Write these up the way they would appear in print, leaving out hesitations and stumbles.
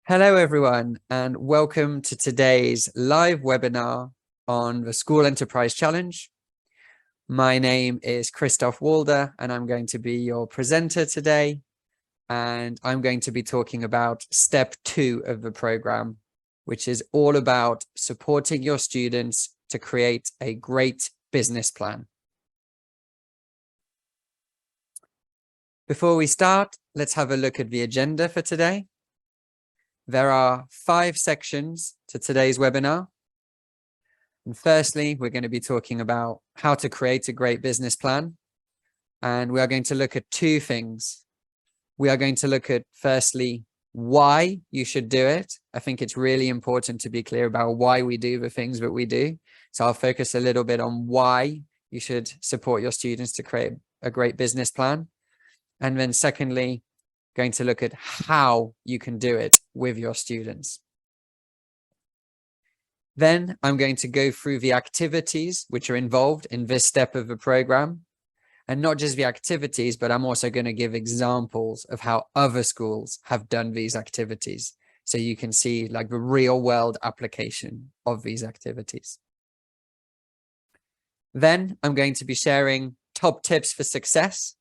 Hello, everyone, and welcome to today's live webinar on the School Enterprise Challenge. My name is Christoph Walder, and I'm going to be your presenter today. And I'm going to be talking about step 2 of the program, which is all about supporting your students to create a great business plan. Before we start, let's have a look at the agenda for today. There are 5 sections to today's webinar. And firstly, we're going to be talking about how to create a great business plan. And we are going to look at 2 things. We are going to look at, firstly, why you should do it. I think it's really important to be clear about why we do the things that we do. So I'll focus a little bit on why you should support your students to create a great business plan. And then secondly, going to look at how you can do it with your students. Then I'm going to go through the activities which are involved in this step of the program, and not just the activities, but I'm also going to give examples of how other schools have done these activities. So you can see like the real world application of these activities. Then I'm going to be sharing top tips for success.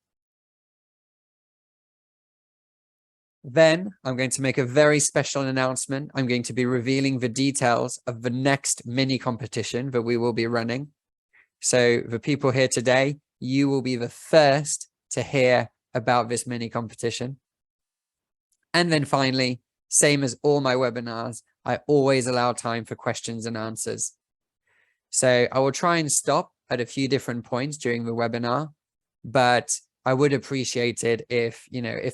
Then I'm going to make a very special announcement. I'm going to be revealing the details of the next mini competition that we will be running. So the people here today, you will be the first to hear about this mini competition. And then finally, same as all my webinars, I always allow time for questions and answers. So I will try and stop at a few different points during the webinar, but I would appreciate it if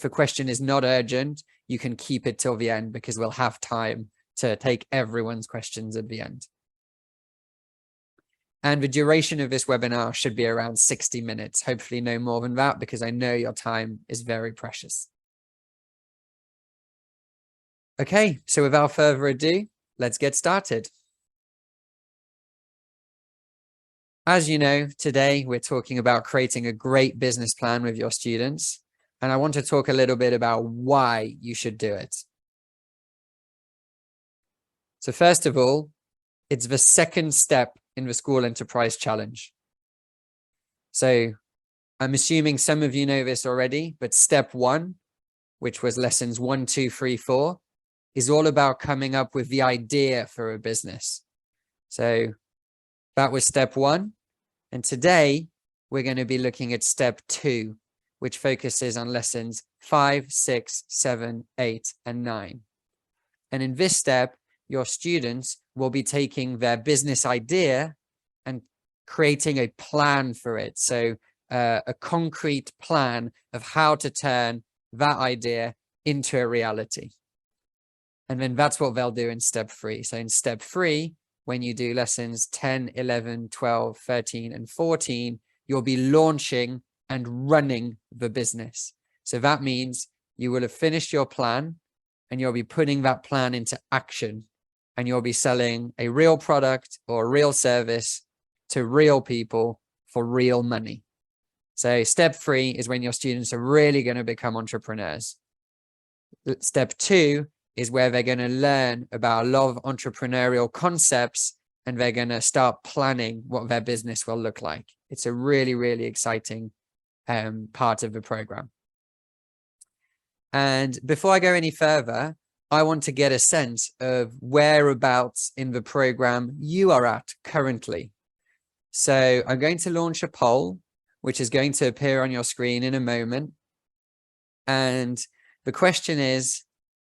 a question is not urgent, you can keep it till the end because we'll have time to take everyone's questions at the end. And the duration of this webinar should be around 60 minutes, hopefully no more than that, because I know your time is very precious. Okay, so without further ado, let's get started. As you know, today we're talking about creating a great business plan with your students, and I want to talk a little bit about why you should do it. So first of all, it's the second step in the School Enterprise Challenge. So I'm assuming some of you know this already, but step 1, which was lessons 1, 2, 3, 4, is all about coming up with the idea for a business. So that was step 1. And today we're going to be looking at step 2, which focuses on lessons 5, 6, 7, 8, and 9. And in this step, your students will be taking their business idea and creating a plan for it. So a concrete plan of how to turn that idea into a reality. And then that's what they'll do in step 3. So in step 3, when you do lessons 10, 11, 12, 13, and 14, you'll be launching and running the business. So that means you will have finished your plan and you'll be putting that plan into action, and you'll be selling a real product or a real service to real people for real money. So step 3 is when your students are really going to become entrepreneurs. Step 2 is where they're going to learn about a lot of entrepreneurial concepts, and they're going to start planning what their business will look like. It's a really, really exciting part of the program. And before I go any further, I want to get a sense of whereabouts in the program you are at currently. So I'm going to launch a poll, which is going to appear on your screen in a moment. And the question is,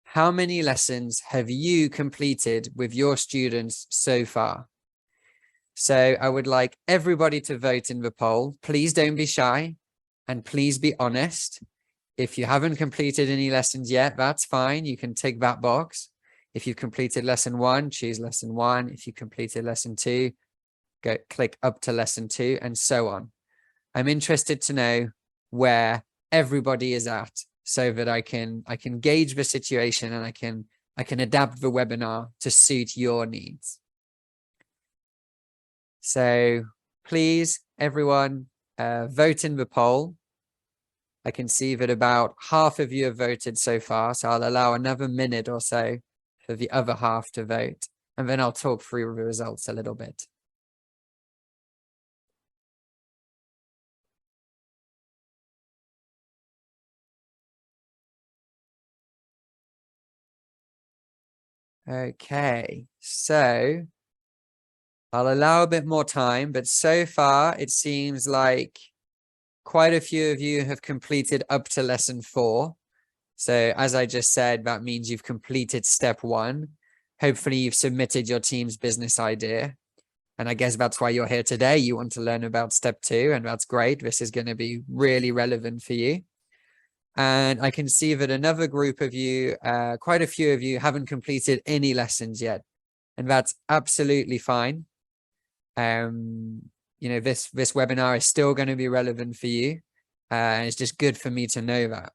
how many lessons have you completed with your students so far? So I would like everybody to vote in the poll. Please don't be shy and please be honest. If you haven't completed any lessons yet, that's fine. You can tick that box. If you've completed lesson 1, choose lesson 1. If you completed lesson 2, click up to lesson 2, and so on. I'm interested to know where everybody is at, so that I can gauge the situation and I can adapt the webinar to suit your needs. So please, everyone, vote in the poll. I can see that about half of you have voted so far, so I'll allow another minute or so for the other half to vote. And then I'll talk through the results a little bit. Okay, so I'll allow a bit more time, but so far it seems like quite a few of you have completed up to lesson 4. So as I just said, that means you've completed step 1. Hopefully you've submitted your team's business idea. And I guess that's why you're here today. You want to learn about step 2, and that's great. This is going to be really relevant for you. And I can see that another group of you, quite a few of you, haven't completed any lessons yet. And that's absolutely fine. You know, this webinar is still going to be relevant for you. And it's just good for me to know that.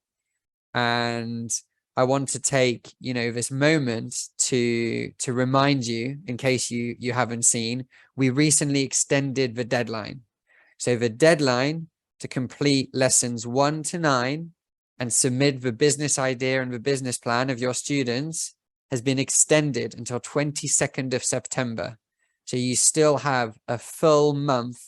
And I want to take, you know, this moment to remind you, in case you haven't seen, we recently extended the deadline. So the deadline to complete lessons 1 to 9 and submit the business idea and the business plan of your students has been extended until 22nd of September. So you still have a full month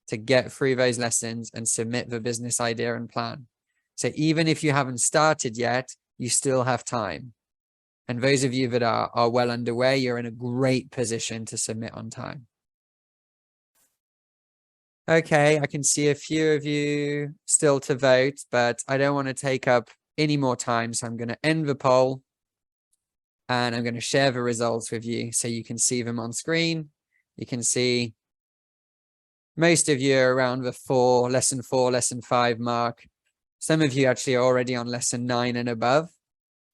to get through those lessons and submit the business idea and plan. So even if you haven't started yet, you still have time. And those of you that are well underway, you're in a great position to submit on time. Okay, I can see a few of you still to vote, but I don't want to take up any more time. So I'm going to end the poll and I'm going to share the results with you so you can see them on screen. You can see most of you are around the lesson 4, lesson 5 mark. Some of you actually are already on lesson 9 and above.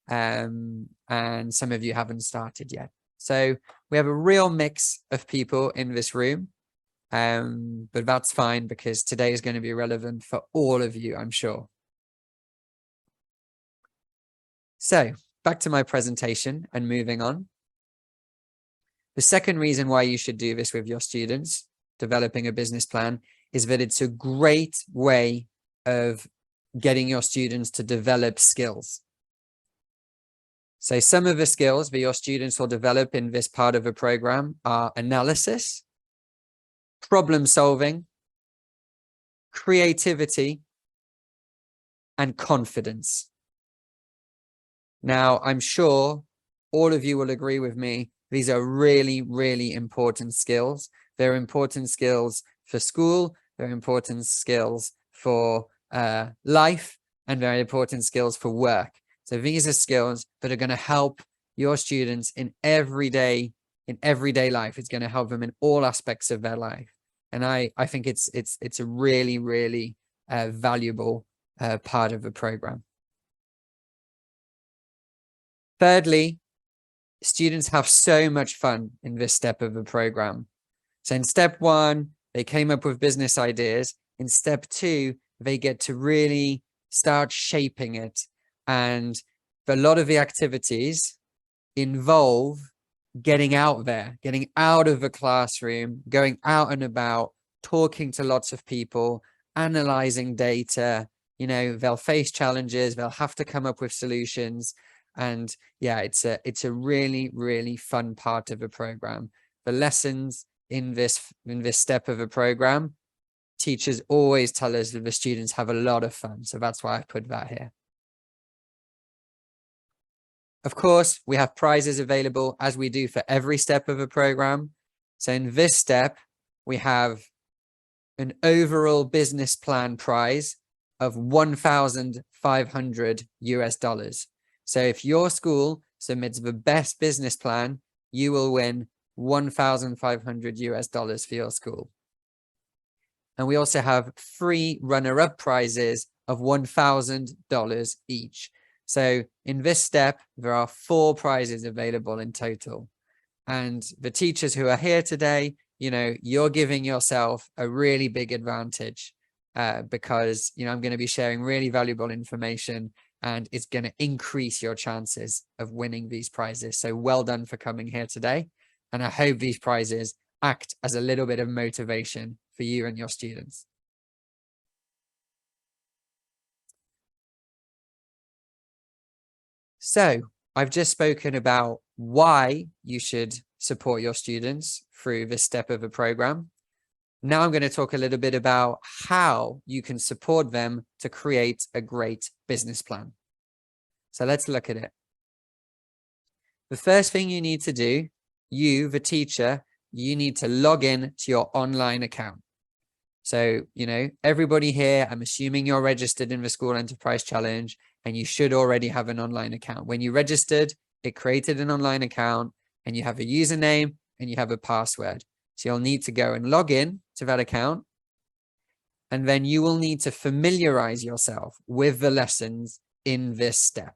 And some of you haven't started yet. So we have a real mix of people in this room. But that's fine because today is going to be relevant for all of you, I'm sure. So back to my presentation and moving on. The second reason why you should do this with your students, developing a business plan, is that it's a great way of getting your students to develop skills. So some of the skills that your students will develop in this part of the program are analysis, problem solving, creativity, and confidence. Now, I'm sure all of you will agree with me. These are really, really important skills. They're important skills for school. They're important skills for life, and very important skills for work. So these are skills that are going to help your students in everyday life. It's going to help them in all aspects of their life. And I think it's a really, really valuable part of the program. Thirdly, students have so much fun in this step of the program. So in step 1, they came up with business ideas. In step 2, they get to really start shaping it. And a lot of the activities involve getting out there, getting out of the classroom, going out and about, talking to lots of people, analyzing data. You know, they'll face challenges, they'll have to come up with solutions. And yeah, it's a really, really fun part of the program. The lessons in this step of the program, teachers always tell us that the students have a lot of fun. So that's why I put that here. Of course, we have prizes available as we do for every step of a program. So in this step, we have an overall business plan prize of $1,500. So if your school submits the best business plan, you will win $1,500 for your school. And we also have 3 runner-up prizes of $1,000 each. So in this step, there are 4 prizes available in total. And the teachers who are here today, you know, you're giving yourself a really big advantage because, you know, I'm going to be sharing really valuable information and it's going to increase your chances of winning these prizes. So well done for coming here today. And I hope these prizes act as a little bit of motivation for you and your students. So I've just spoken about why you should support your students through this step of a program. Now I'm going to talk a little bit about how you can support them to create a great business plan. So let's look at it. The first thing you need to do, you, the teacher, you need to log in to your online account. So, everybody here, I'm assuming you're registered in the School Enterprise Challenge, and you should already have an online account. When you registered, it created an online account, and you have a username and you have a password. So you'll need to go and log in to that account. And then you will need to familiarize yourself with the lessons in this step.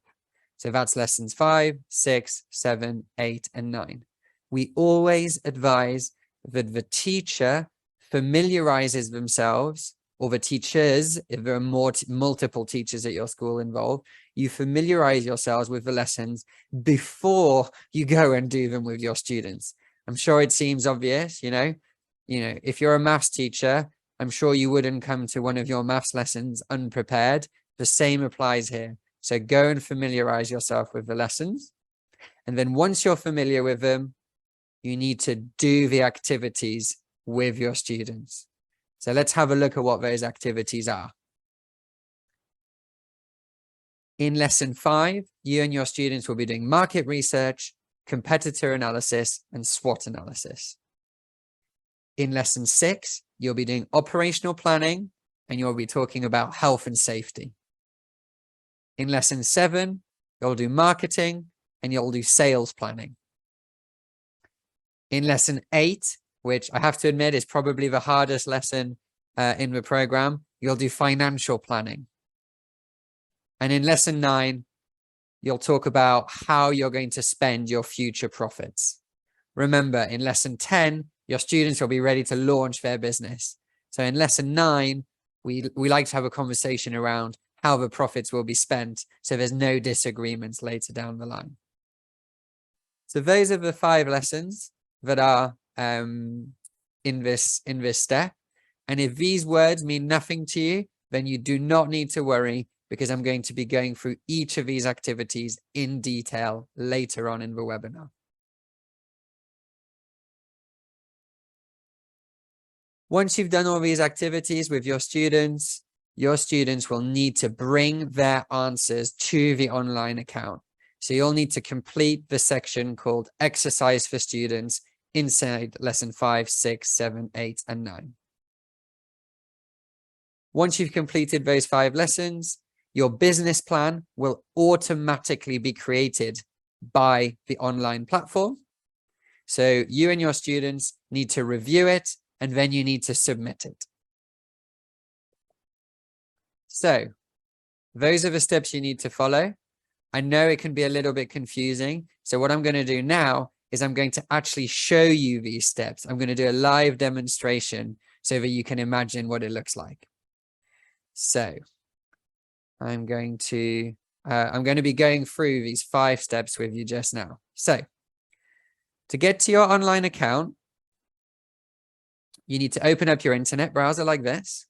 So that's lessons 5, 6, 7, 8, and 9. We always advise that the teacher familiarizes themselves, or the teachers, if there are multiple teachers at your school involved, you familiarize yourselves with the lessons before you go and do them with your students. I'm sure it seems obvious, if you're a maths teacher, I'm sure you wouldn't come to one of your maths lessons unprepared. The same applies here. So go and familiarize yourself with the lessons. And then once you're familiar with them, you need to do the activities with your students. So let's have a look at what those activities are. In lesson 5, you and your students will be doing market research, competitor analysis, and SWOT analysis. In lesson 6, you'll be doing operational planning, and you'll be talking about health and safety. In lesson 7, you'll do marketing and you'll do sales planning. In lesson 8, which I have to admit is probably the hardest lesson in the program, you'll do financial planning. And in lesson 9, you'll talk about how you're going to spend your future profits. Remember, in lesson 10, your students will be ready to launch their business. So in lesson 9, we like to have a conversation around how the profits will be spent, so there's no disagreements later down the line. So those are the 5 lessons that are in this step. And if these words mean nothing to you, then you do not need to worry, because I'm going to be going through each of these activities in detail later on in the webinar. Once you've done all these activities with your students will need to bring their answers to the online account. So you'll need to complete the section called Exercise for Students inside lesson 5, 6, 7, 8, and 9. Once you've completed those 5 lessons, your business plan will automatically be created by the online platform. So you and your students need to review it, and then you need to submit it. So those are the steps you need to follow. I know it can be a little bit confusing. So what I'm going to do now is I'm going to actually show you these steps. I'm going to do a live demonstration so that you can imagine what it looks like. So I'm going to be going through these 5 steps with you just now. So to get to your online account, you need to open up your internet browser like this,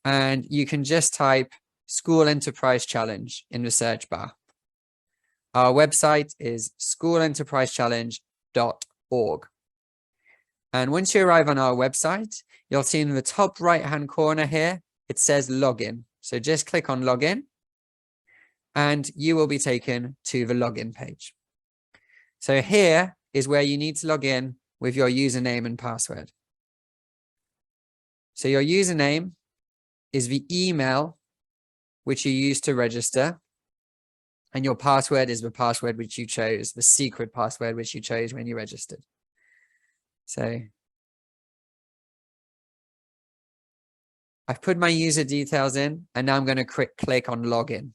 and you can just type School Enterprise Challenge in the search bar. Our website is schoolenterprisechallenge.org. And once you arrive on our website, you'll see in the top right-hand corner here, it says login. So just click on login, and you will be taken to the login page. So here is where you need to log in with your username and password. So your username is the email which you use to register, and your password is the password which you chose, the secret password which you chose when you registered. So I've put my user details in, and now I'm going to click on login.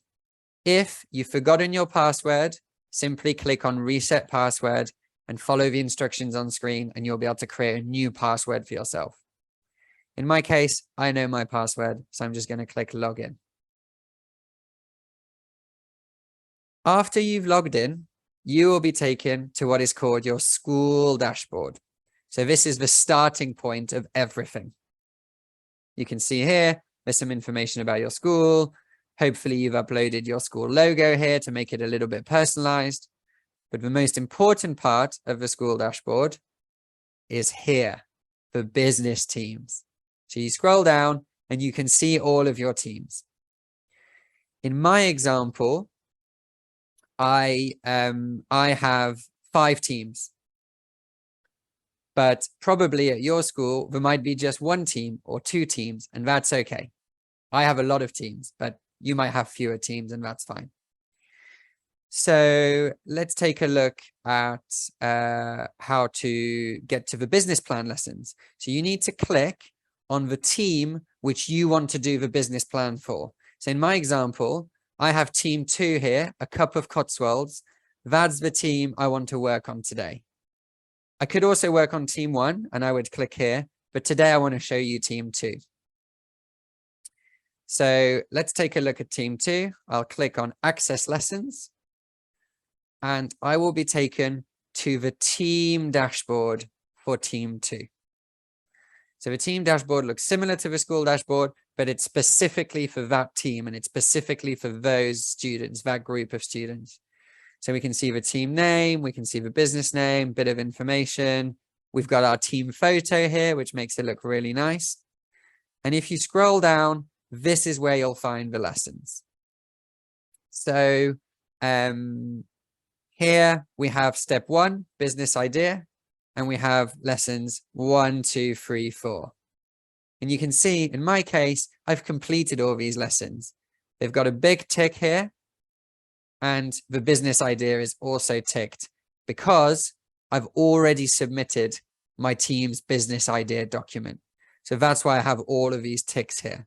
If you've forgotten your password, simply click on reset password and follow the instructions on screen, and you'll be able to create a new password for yourself. In my case, I know my password, so I'm just going to click login. After you've logged in, you will be taken to what is called your school dashboard. So this is the starting point of everything. You can see here, there's some information about your school. Hopefully you've uploaded your school logo here to make it a little bit personalized. But the most important part of the school dashboard is here, the business teams. So you scroll down and you can see all of your teams. In my example, I have 5 teams. But probably at your school, there might be just 1 team or 2 teams, and that's okay. I have a lot of teams, but you might have fewer teams, and that's fine. So let's take a look at how to get to the business plan lessons. So you need to click on the team which you want to do the business plan for. So in my example, I have team 2 here, a cup of Cotswolds. That's the team I want to work on today. I could also work on team 1 and I would click here, but today I want to show you team 2. So let's take a look at team 2. I'll click on access lessons and I will be taken to the team dashboard for team 2. So the team dashboard looks similar to the school dashboard, but it's specifically for that team and it's specifically for those students, that group of students. So we can see the team name, we can see the business name, bit of information. We've got our team photo here, which makes it look really nice. And if you scroll down, this is where you'll find the lessons. So here we have step 1, business idea, and we have lessons 1, 2, 3, 4. And you can see in my case, I've completed all these lessons. They've got a big tick here. And the business idea is also ticked because I've already submitted my team's business idea document. So that's why I have all of these ticks here.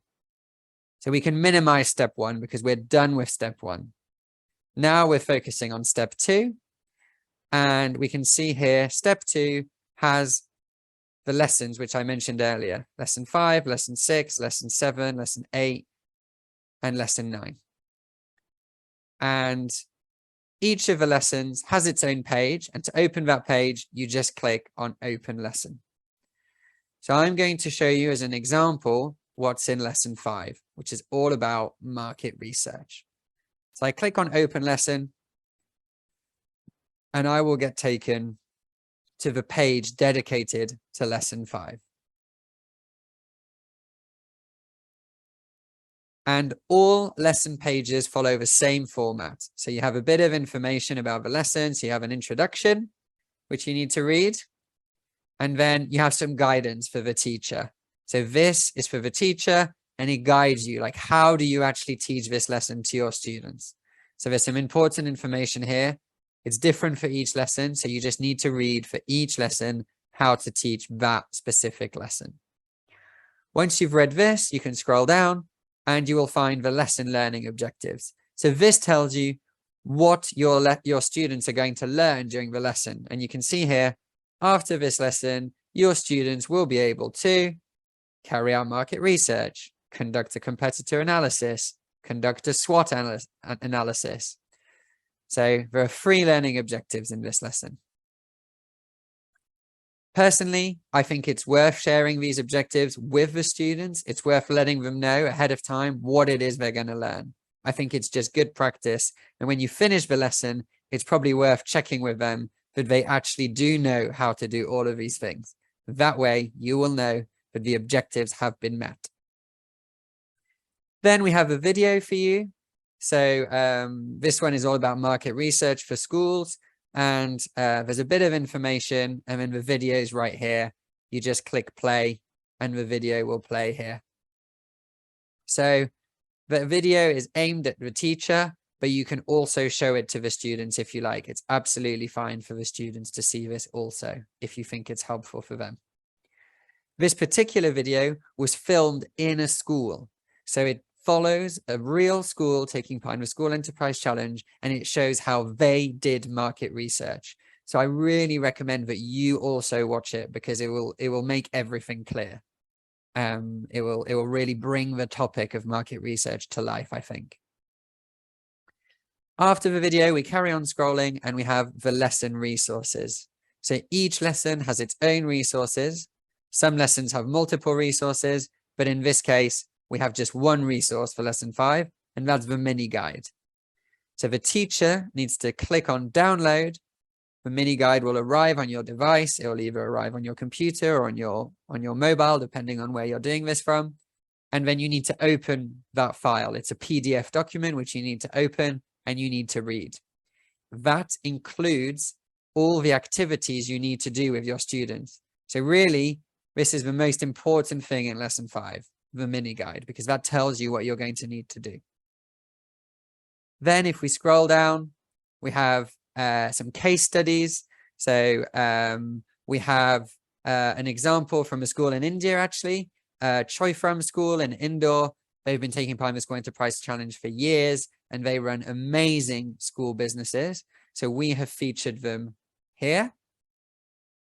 So we can minimize step 1 because we're done with step 1. Now we're focusing on step 2. And we can see here, step 2 has the lessons, which I mentioned earlier. Lesson 5, lesson 6, lesson 7, lesson 8, and lesson 9. And each of the lessons has its own page. And to open that page, you just click on open lesson. So I'm going to show you as an example what's in lesson 5, which is all about market research. So I click on open lesson and I will get taken to the page dedicated to lesson 5. And all lesson pages follow the same format. So you have a bit of information about the lesson. So you have an introduction, which you need to read. And then you have some guidance for the teacher. So this is for the teacher and it guides you, like how do you actually teach this lesson to your students? So there's some important information here. It's different for each lesson. So you just need to read for each lesson how to teach that specific lesson. Once you've read this, you can scroll down and you will find the lesson learning objectives. So this tells you what your students are going to learn during the lesson. And you can see here, after this lesson, your students will be able to carry out market research, conduct a competitor analysis, conduct a SWOT analysis. So there are 3 learning objectives in this lesson. Personally, I think it's worth sharing these objectives with the students. It's worth letting them know ahead of time what it is they're going to learn. I think it's just good practice. And when you finish the lesson, it's probably worth checking with them that they actually do know how to do all of these things. That way, you will know that the objectives have been met. Then we have a video for you. So this one is all about market research for schools. And there's a bit of information and then the video is right here. You just click play and the video will play here. So the video is aimed at the teacher, but you can also show it to the students if you like. It's absolutely fine for the students to see this also, if you think it's helpful for them. This particular video was filmed in a school. So it follows a real school taking part in the School Enterprise Challenge, and it shows how they did market research. So I really recommend that you also watch it because it will make everything clear. It will really bring the topic of market research to life, I think. After the video, we carry on scrolling and we have the lesson resources. So each lesson has its own resources. Some lessons have multiple resources, but in this case, we have just one resource for lesson 5, and that's the mini guide. So the teacher needs to click on download the mini guide will arrive on your device. It will either arrive on your computer or on your mobile, depending on where you're doing this from. And then you need to open that file. It's a PDF document which you need to open and you need to read. That includes all the activities you need to do with your students. So really, this is the most important thing in lesson 5, the mini guide, because that tells you what you're going to need to do. Then if we scroll down, we have some case studies. So we have an example from a school in India, actually, Choifram School in Indore. They've been taking part in the School Enterprise Challenge for years, and they run amazing school businesses. So we have featured them here.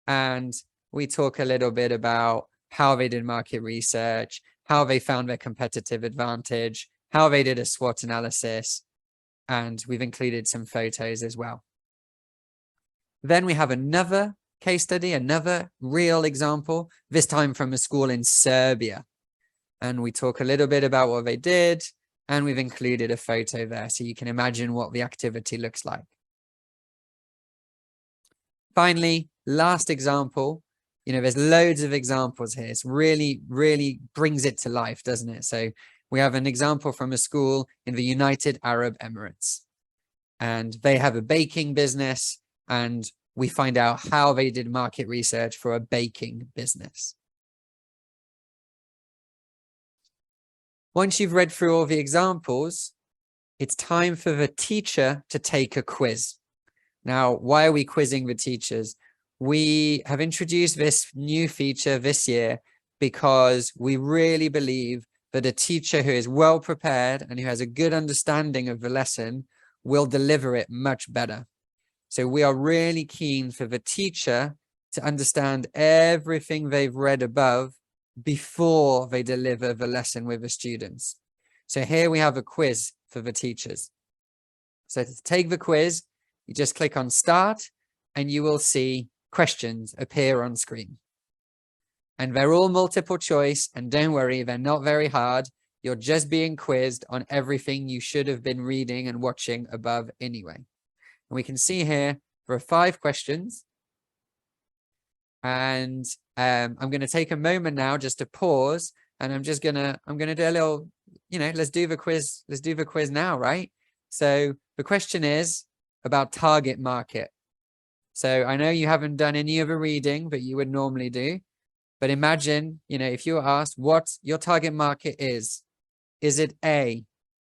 And we talk a little bit about how they did market research, how they found their competitive advantage, how they did a SWOT analysis, and we've included some photos as well. Then we have another case study, another real example, this time from a school in Serbia. And we talk a little bit about what they did, and we've included a photo there so you can imagine what the activity looks like. Finally, last example, there's loads of examples here. It's really, really brings it to life, doesn't it? So we have an example from a school in the United Arab Emirates, and they have a baking business, and we find out how they did market research for a baking business. Once you've read through all the examples, it's time for the teacher to take a quiz. Now, why are we quizzing the teachers? We have introduced this new feature this year because we really believe that a teacher who is well prepared and who has a good understanding of the lesson will deliver it much better. So we are really keen for the teacher to understand everything they've read above before they deliver the lesson with the students. So here we have a quiz for the teachers. So to take the quiz, you just click on Start and you will see questions appear on screen. And they're all multiple choice, and don't worry, they're not very hard. You're just being quizzed on everything you should have been reading and watching above anyway. And we can see here there are 5 questions. And I'm going to take a moment now just to pause, and I'm going to do a little, let's do the quiz. Let's do the quiz now, right? So the question is about target market. So I know you haven't done any of the reading that you would normally do, but imagine, if you were asked what your target market is it A,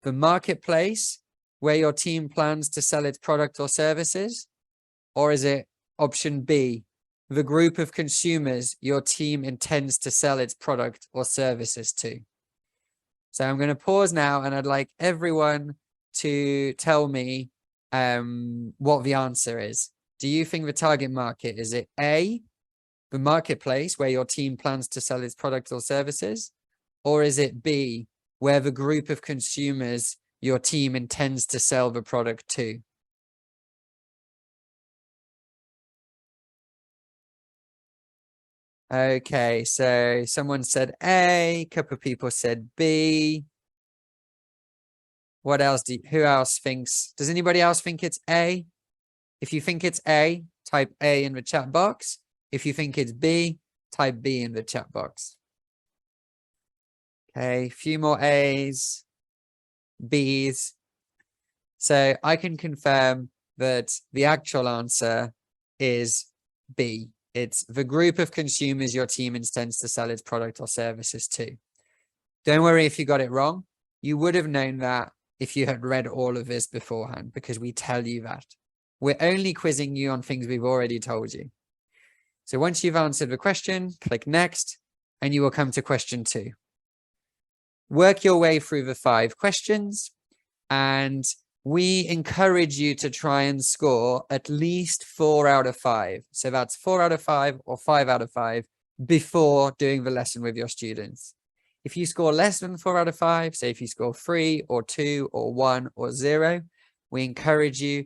the marketplace where your team plans to sell its product or services? Or is it option B, the group of consumers your team intends to sell its product or services to? So I'm going to pause now, and I'd like everyone to tell me what the answer is. Do you think the target market, is it A, the marketplace where your team plans to sell its product or services? Or is it B, where the group of consumers your team intends to sell the product to? Okay, so someone said A, a couple of people said B. What else? Who else thinks? Does anybody else think it's A? If you think it's A, type A in the chat box. If you think it's B, type B in the chat box. Okay, a few more A's, B's. So I can confirm that the actual answer is B. It's the group of consumers your team intends to sell its product or services to. Don't worry if you got it wrong. You would have known that if you had read all of this beforehand, because we tell you that. We're only quizzing you on things we've already told you. So once you've answered the question, click Next, and you will come to question 2. Work your way through the 5 questions, and we encourage you to try and score at least 4 out of 5. So that's 4 out of 5 or 5 out of 5 before doing the lesson with your students. If you score less than 4 out of 5, say if you score 3 or 2 or 1 or 0, we encourage you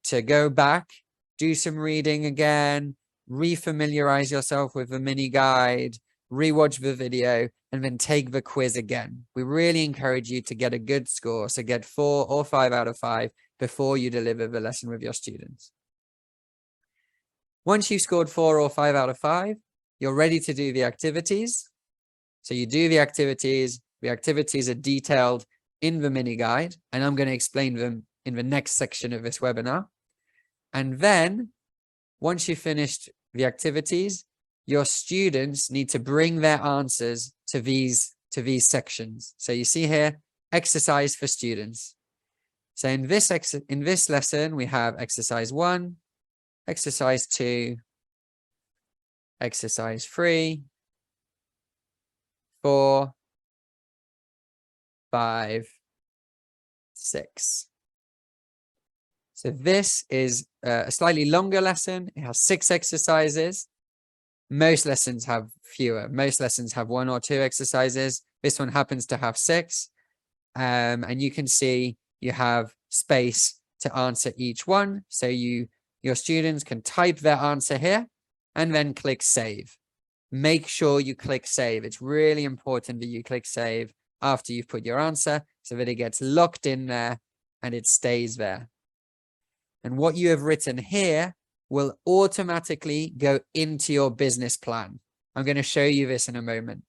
to go back, do some reading again, refamiliarize yourself with the mini guide, rewatch the video, and then take the quiz again. We really encourage you to get a good score, so get 4 or 5 out of 5 before you deliver the lesson with your students. Once you've scored 4 or 5 out of 5, you're ready to do the activities. So you do the activities. The activities are detailed in the mini guide, and I'm going to explain them in the next section of this webinar. And then once you've finished the activities, your students need to bring their answers to these sections. So you see here, exercise for students. So in this lesson, we have exercise 1, exercise 2, exercise 3, 4, 5, 6. So this is a slightly longer lesson. It has 6 exercises. Most lessons have fewer. Most lessons have 1 or 2 exercises. This one happens to have 6. And you can see you have space to answer each one. So your students can type their answer here and then click save. Make sure you click save. It's really important that you click save after you've put your answer so that it gets locked in there and it stays there. And what you have written here will automatically go into your business plan. I'm going to show you this in a moment.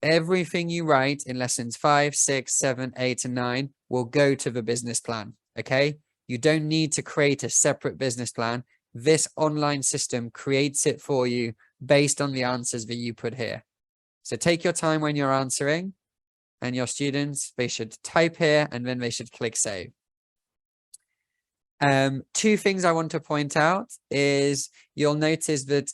Everything you write in lessons 5, 6, 7, 8, and 9 will go to the business plan, okay? You don't need to create a separate business plan. This online system creates it for you based on the answers that you put here. So take your time when you're answering, and your students, they should type here and then they should click save. 2 things I want to point out is you'll notice that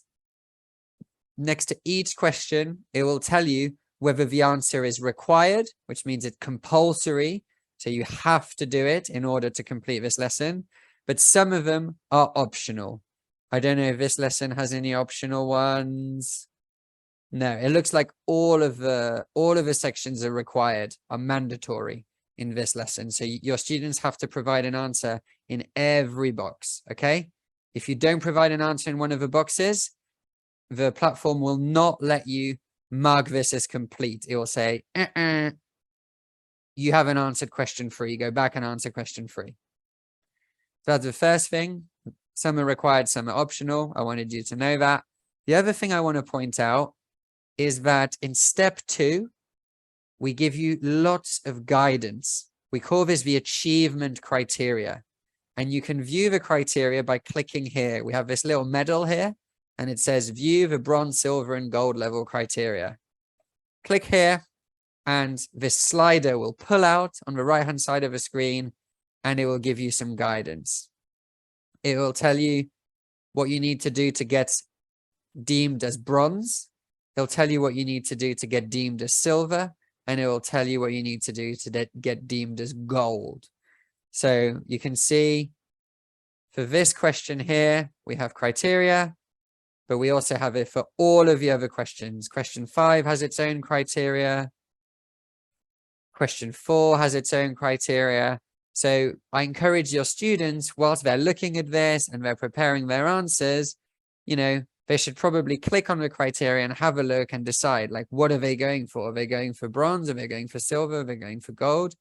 next to each question, it will tell you whether the answer is required, which means it's compulsory. So you have to do it in order to complete this lesson. But some of them are optional. I don't know if this lesson has any optional ones. No, it looks like all of the sections are required, are mandatory in this lesson. So your students have to provide an answer in every box, okay? If you don't provide an answer in one of the boxes, the platform will not let you mark this as complete. It will say, you haven't answered question 3. Go back and answer question 3. So that's the first thing. Some are required, some are optional. I wanted you to know that. The other thing I want to point out is that in step 2, we give you lots of guidance. We call this the achievement criteria. And you can view the criteria by clicking here. We have this little medal here, and it says view the bronze, silver, and gold level criteria. Click here, and this slider will pull out on the right-hand side of the screen, and it will give you some guidance. It will tell you what you need to do to get deemed as bronze. It'll tell you what you need to do to get deemed as silver, and it will tell you what you need to do to get deemed as gold. So you can see for this question here, we have criteria, but we also have it for all of the other questions. Question 5 has its own criteria. Question 4 has its own criteria. So I encourage your students, whilst they're looking at this and they're preparing their answers, you know, they should probably click on the criteria and have a look and decide, like, what are they going for? Are they going for bronze? Are they going for silver? Are they going for gold?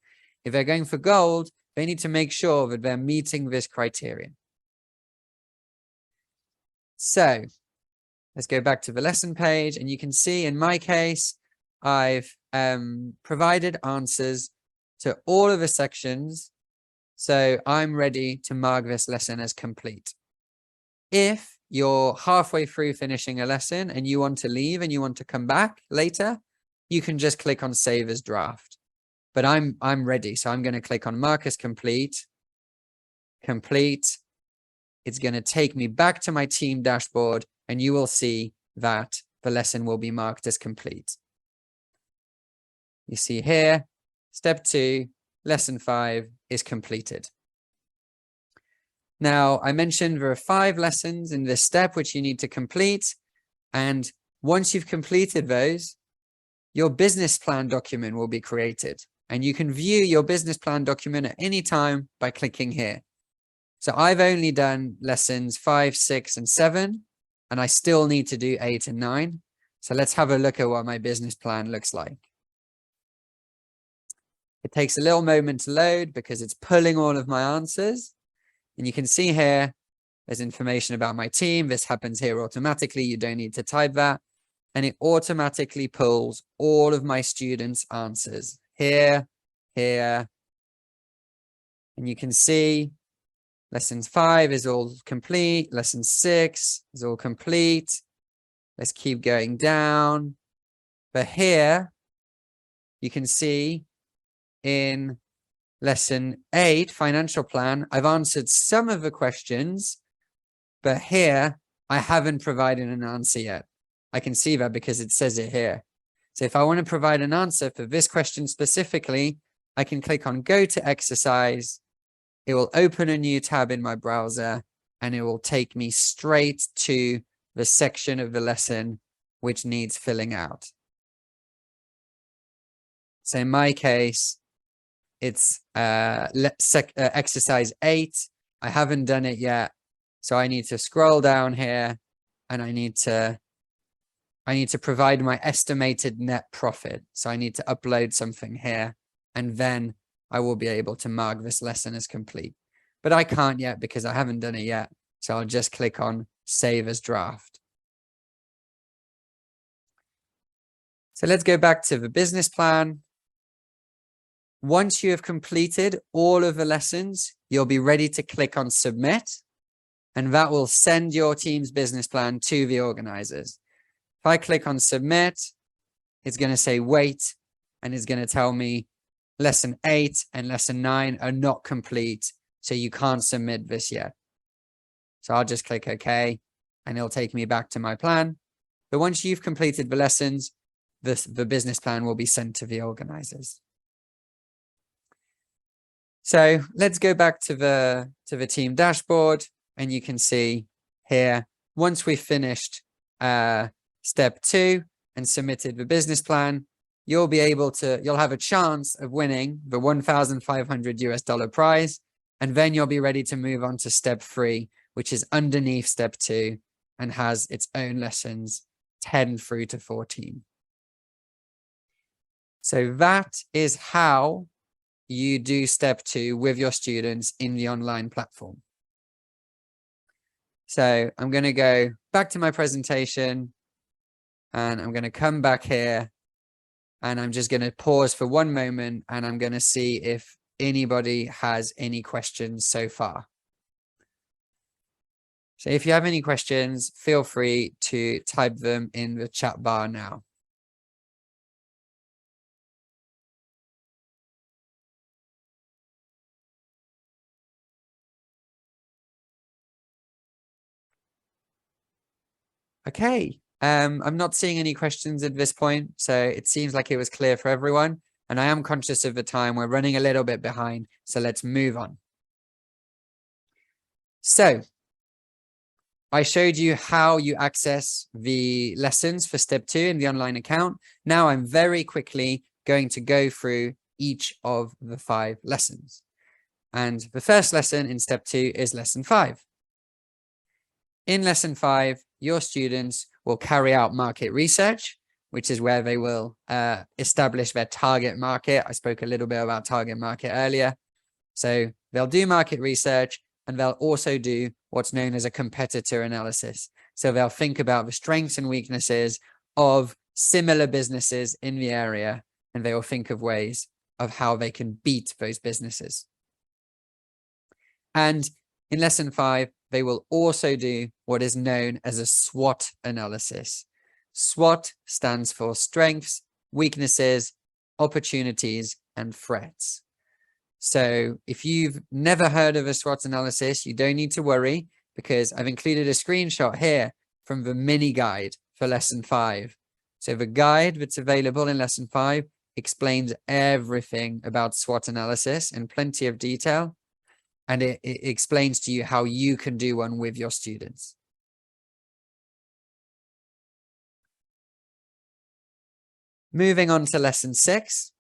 If they're going for gold, they need to make sure that they're meeting this criteria. So let's go back to the lesson page, and you can see in my case, I've provided answers to all of the sections. So I'm ready to mark this lesson as complete. If you're halfway through finishing a lesson and you want to leave and you want to come back later, you can just click on save as draft. But I'm ready. So I'm going to click on mark as complete. Complete. It's going to take me back to my team dashboard, and you will see that the lesson will be marked as complete. You see here, step 2, lesson 5 is completed. Now, I mentioned there are 5 lessons in this step which you need to complete. And once you've completed those, your business plan document will be created. And you can view your business plan document at any time by clicking here. So I've only done lessons 5, 6, and 7, and I still need to do 8 and 9. So let's have a look at what my business plan looks like. It takes a little moment to load because it's pulling all of my answers. And you can see here, There's information about my team. This happens here automatically. You don't need to type that. And it automatically pulls all of my students' answers here, here. And you can see lesson 5 is all complete. Lesson 6 is all complete. Let's keep going down. But here, you can see in lesson 8, financial plan, I've answered some of the questions, but here I haven't provided an answer yet. I can see that because it says it here. So if I want to provide an answer for this question specifically, I can click on Go to Exercise. It will open a new tab in my browser and it will take me straight to the section of the lesson which needs filling out. So in my case, it's exercise 8. I haven't done it yet. So I need to scroll down here and I need to provide my estimated net profit. So I need to upload something here and then I will be able to mark this lesson as complete. But I can't yet because I haven't done it yet. So I'll just click on Save as Draft. So let's go back to the business plan. Once you have completed all of the lessons, you'll be ready to click on Submit, and that will send your team's business plan to the organizers. If I click on Submit, it's going to say wait, and it's going to tell me lesson 8 and lesson 9 are not complete, so you can't submit this yet. So I'll just click OK, and it'll take me back to my plan. But once you've completed the lessons, the business plan will be sent to the organizers. So let's go back to the team dashboard, and you can see here, once we've finished step 2 and submitted the business plan, you'll have a chance of winning the $1,500 prize, and then you'll be ready to move on to step 3, which is underneath step 2 and has its own lessons 10 through to 14. So that is how you do step 2 with your students in the online platform. So I'm going to go back to my presentation and I'm going to come back here and I'm just going to pause for one moment and I'm going to see if anybody has any questions so far. So if you have any questions, feel free to type them in the chat bar now. Okay, I'm not seeing any questions at this point, so it seems like it was clear for everyone. And I am conscious of the time. We're running a little bit behind, so let's move on. So I showed you how you access the lessons for step 2 in the online account. Now I'm very quickly going to go through each of the 5 lessons. And the first lesson in step 2 is lesson 5. In lesson 5, your students will carry out market research, which is where they will establish their target market. I spoke a little bit about target market earlier. So they'll do market research and they'll also do what's known as a competitor analysis. So they'll think about the strengths and weaknesses of similar businesses in the area, and they will think of ways of how they can beat those businesses. And in lesson 5, they will also do what is known as a SWOT analysis. SWOT stands for strengths, weaknesses, opportunities, and threats. So if you've never heard of a SWOT analysis, you don't need to worry, because I've included a screenshot here from the mini guide for lesson 5. So the guide that's available in lesson 5 explains everything about SWOT analysis in plenty of detail. And it explains to you how you can do one with your students. Moving on to lesson 6.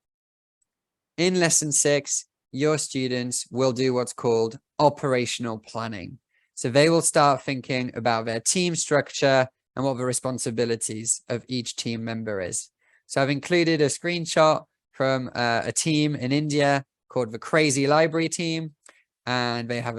In lesson 6, your students will do what's called operational planning. So they will start thinking about their team structure and what the responsibilities of each team member is. So I've included a screenshot from a team in India called the Crazy Library team. And they have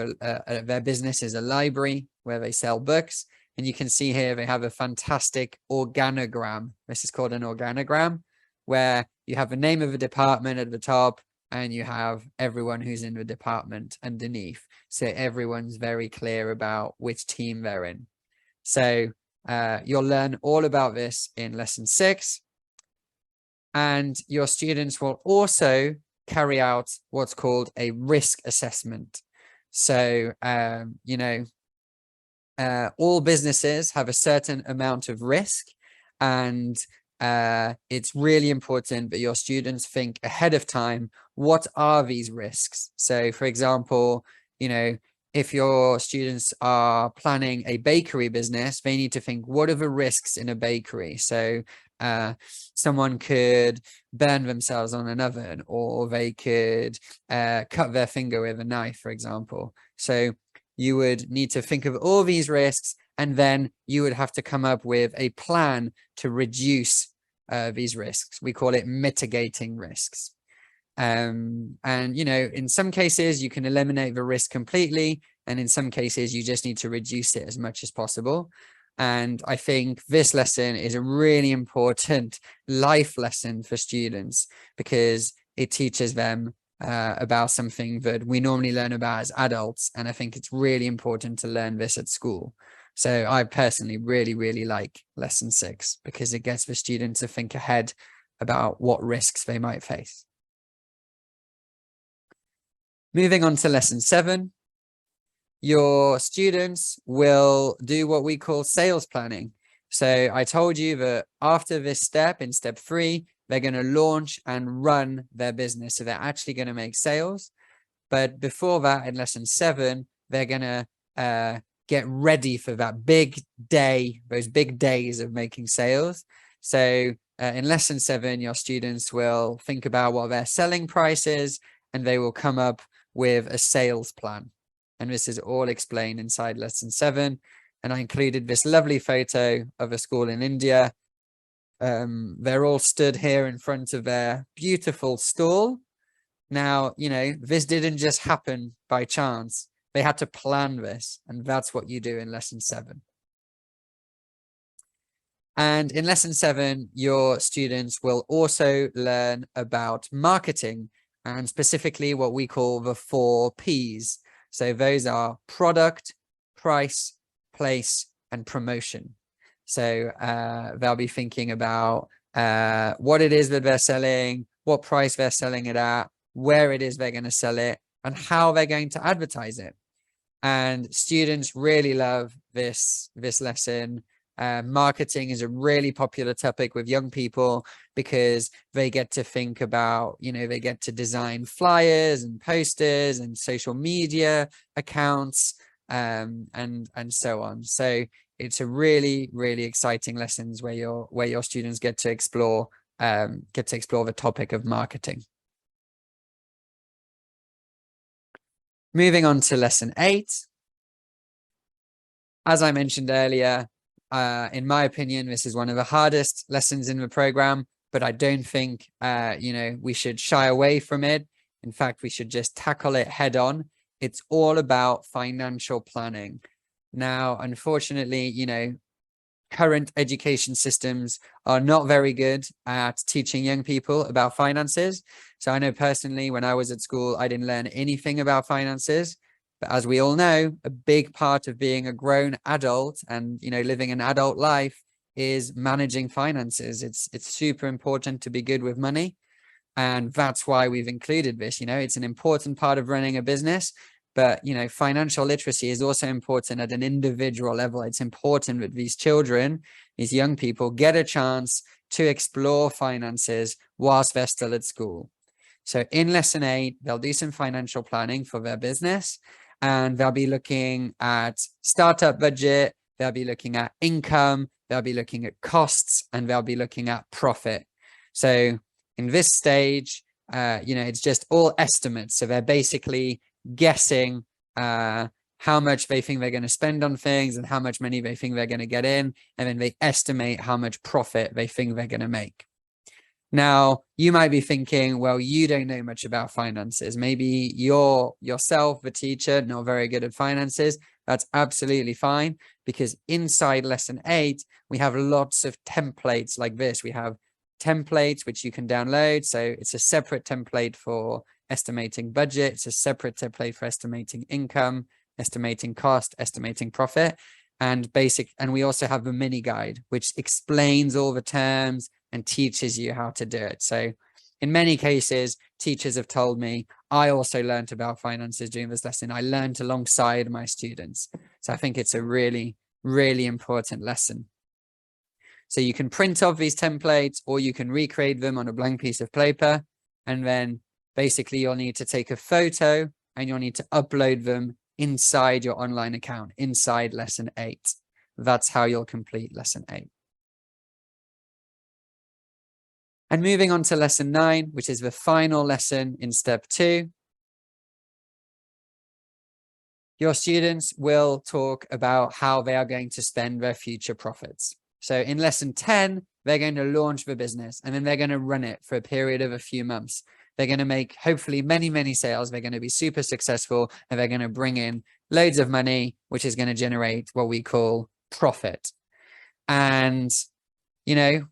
their business is a library. where they sell books. And you can see here they have a fantastic organogram. This is called an organogram, where you have the name of the department at the top and you have everyone who's in the department underneath. So everyone's very clear about which team they're in. So you'll learn all about this in lesson 6. And your students will also carry out what's called a risk assessment. So, you know, all businesses have a certain amount of risk, and it's really important that your students think ahead of time, what are these risks? So, for example, you know, if your students are planning a bakery business, they need to think, what are the risks in a bakery? So someone could burn themselves on an oven, or they could cut their finger with a knife, for example. So you would need to think of all these risks, and then you would have to come up with a plan to reduce these risks. We call it mitigating risks. And, you know, in some cases, you can eliminate the risk completely. And in some cases, you just need to reduce it as much as possible. And I think this lesson is a really important life lesson for students, because it teaches them about something that we normally learn about as adults. And I think it's really important to learn this at school. So I personally really like lesson 6, because it gets the students to think ahead about what risks they might face. Moving on to lesson 7, your students will do what we call sales planning. So I told you that after this step, in step 3, they're going to launch and run their business. So they're actually going to make sales. But before that, in lesson 7, they're going to get ready for that big day, those big days of making sales. So in lesson 7, your students will think about what their selling price is, and they will come up with a sales plan. And this is all explained inside lesson 7. And I included this lovely photo of a school in India. They're all stood here in front of their beautiful stall. Now, you know, this didn't just happen by chance. They had to plan this, and that's what you do in lesson 7. And in lesson 7, your students will also learn about marketing, and specifically what we call the 4 Ps. So those are product, price, place, and promotion. So they'll be thinking about what it is that they're selling, what price they're selling it at, where it is they're going to sell it, and how they're going to advertise it. And students really love this lesson. Marketing is a really popular topic with young people, because they get to think about, you know, they get to design flyers and posters and social media accounts, and so on. So it's a really exciting lessons where your students get to explore the topic of marketing. Moving on to lesson 8. As I mentioned earlier, in my opinion, this is one of the hardest lessons in the program, but I don't think, you know, we should shy away from it. In fact, we should just tackle it head on. It's all about financial planning. Now, unfortunately, you know, current education systems are not very good at teaching young people about finances. So I know personally, when I was at school, I didn't learn anything about finances. But as we all know, a big part of being a grown adult and, you know, living an adult life is managing finances. It's super important to be good with money. And that's why we've included this. You know, it's an important part of running a business. But, you know, financial literacy is also important at an individual level. It's important that these children, these young people, get a chance to explore finances whilst they're still at school. So in lesson 8, they'll do some financial planning for their business. And they'll be looking at startup budget, they'll be looking at income, they'll be looking at costs, and they'll be looking at profit. So in this stage, you know, it's just all estimates. So they're basically guessing how much they think they're going to spend on things and how much money they think they're going to get in. And then they estimate how much profit they think they're going to make. Now, you might be thinking, well, you don't know much about finances. Maybe you're yourself, the teacher, not very good at finances. That's absolutely fine, because inside lesson 8, we have lots of templates like this. We have templates which you can download. So it's a separate template for estimating budget. It's a separate template for estimating income, estimating cost, estimating profit, and we also have a mini guide which explains all the terms and teaches you how to do it. So in many cases, teachers have told me, I also learned about finances during this lesson. I learned alongside my students. So I think it's a really, really important lesson. So you can print off these templates, or you can recreate them on a blank piece of paper. And then basically you'll need to take a photo and you'll need to upload them inside your online account, inside lesson 8. That's how you'll complete lesson 8. And moving on to lesson 9, which is the final lesson in step 2. Your students will talk about how they are going to spend their future profits. So in lesson 10, they're going to launch the business, and then they're going to run it for a period of a few months. They're going to make hopefully many, many sales. They're going to be super successful, and they're going to bring in loads of money, which is going to generate what we call profit. And, you know,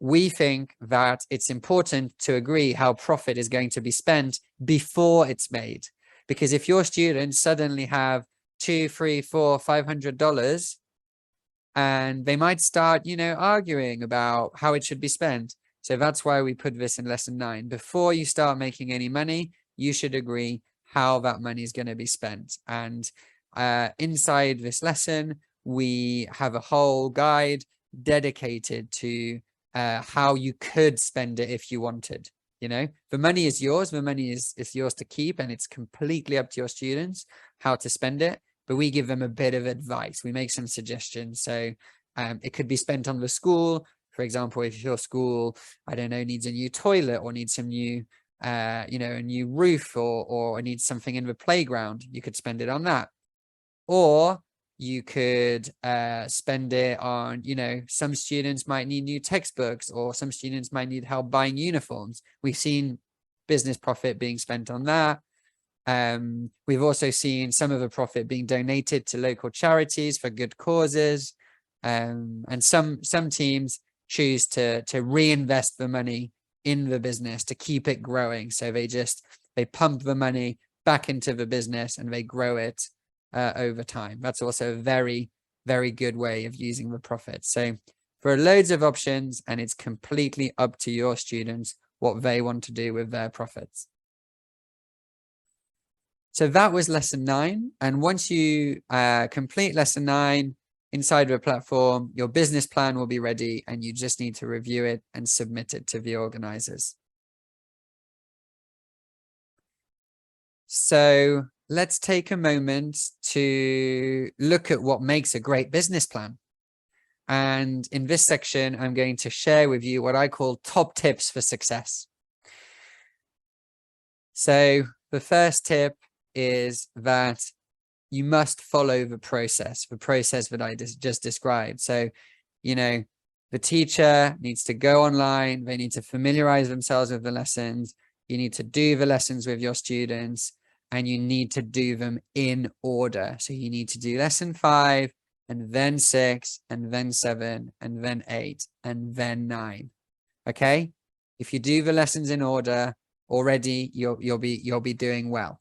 we think that it's important to agree how profit is going to be spent before it's made. Because if your students suddenly have $200, $300, $400, $500, and they might start, you know, arguing about how it should be spent. So that's why we put this in lesson 9. Before you start making any money, you should agree how that money is going to be spent. And inside this lesson, we have a whole guide dedicated to how you could spend it if you wanted. You know, the money is yours. The money is yours to keep, and it's completely up to your students how to spend it. But we give them a bit of advice. We make some suggestions. So it could be spent on the school. For example, if your school, I don't know, needs a new toilet or needs some new, you know, a new roof, or needs something in the playground, you could spend it on that. Or you could spend it on, you know, some students might need new textbooks, or some students might need help buying uniforms. We've seen business profit being spent on that. We've also seen some of the profit being donated to local charities for good causes. And some teams choose to reinvest the money in the business to keep it growing. So they pump the money back into the business and they grow it over time. That's also a very, very good way of using the profit. So there are loads of options, and it's completely up to your students what they want to do with their profits. So that was lesson 9. And once you complete lesson 9 inside the platform, your business plan will be ready, and you just need to review it and submit it to the organizers. So let's take a moment to look at what makes a great business plan. And in this section, I'm going to share with you what I call top tips for success. So the first tip is that you must follow the process that I just described. So, you know, the teacher needs to go online. They need to familiarize themselves with the lessons. You need to do the lessons with your students, and you need to do them in order. So you need to do lesson 5, and then 6, and then 7, and then 8, and then 9. Okay? If you do the lessons in order already, you'll be doing well.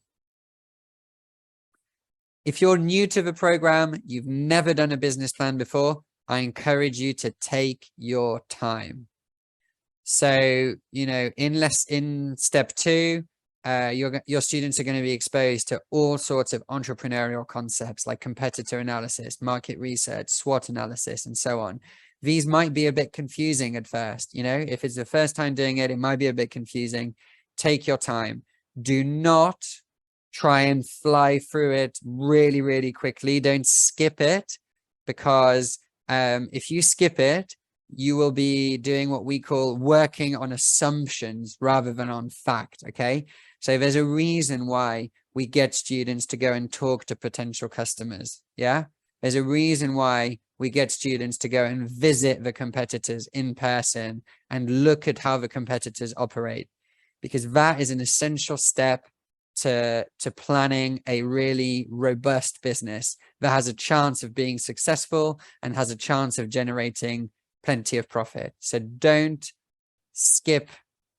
If you're new to the program, you've never done a business plan before, I encourage you to take your time. So, you know, in step 2, your students are going to be exposed to all sorts of entrepreneurial concepts like competitor analysis, market research, SWOT analysis, and so on. These might be a bit confusing at first. You know, if it's the first time doing it, it might be a bit confusing. Take your time. Do not try and fly through it really, really quickly. Don't skip it, because if you skip it, you will be doing what we call working on assumptions rather than on fact. Okay. So there's a reason why we get students to go and talk to potential customers. Yeah. There's a reason why we get students to go and visit the competitors in person and look at how the competitors operate, because that is an essential step to planning a really robust business that has a chance of being successful and has a chance of generating plenty of profit. So don't skip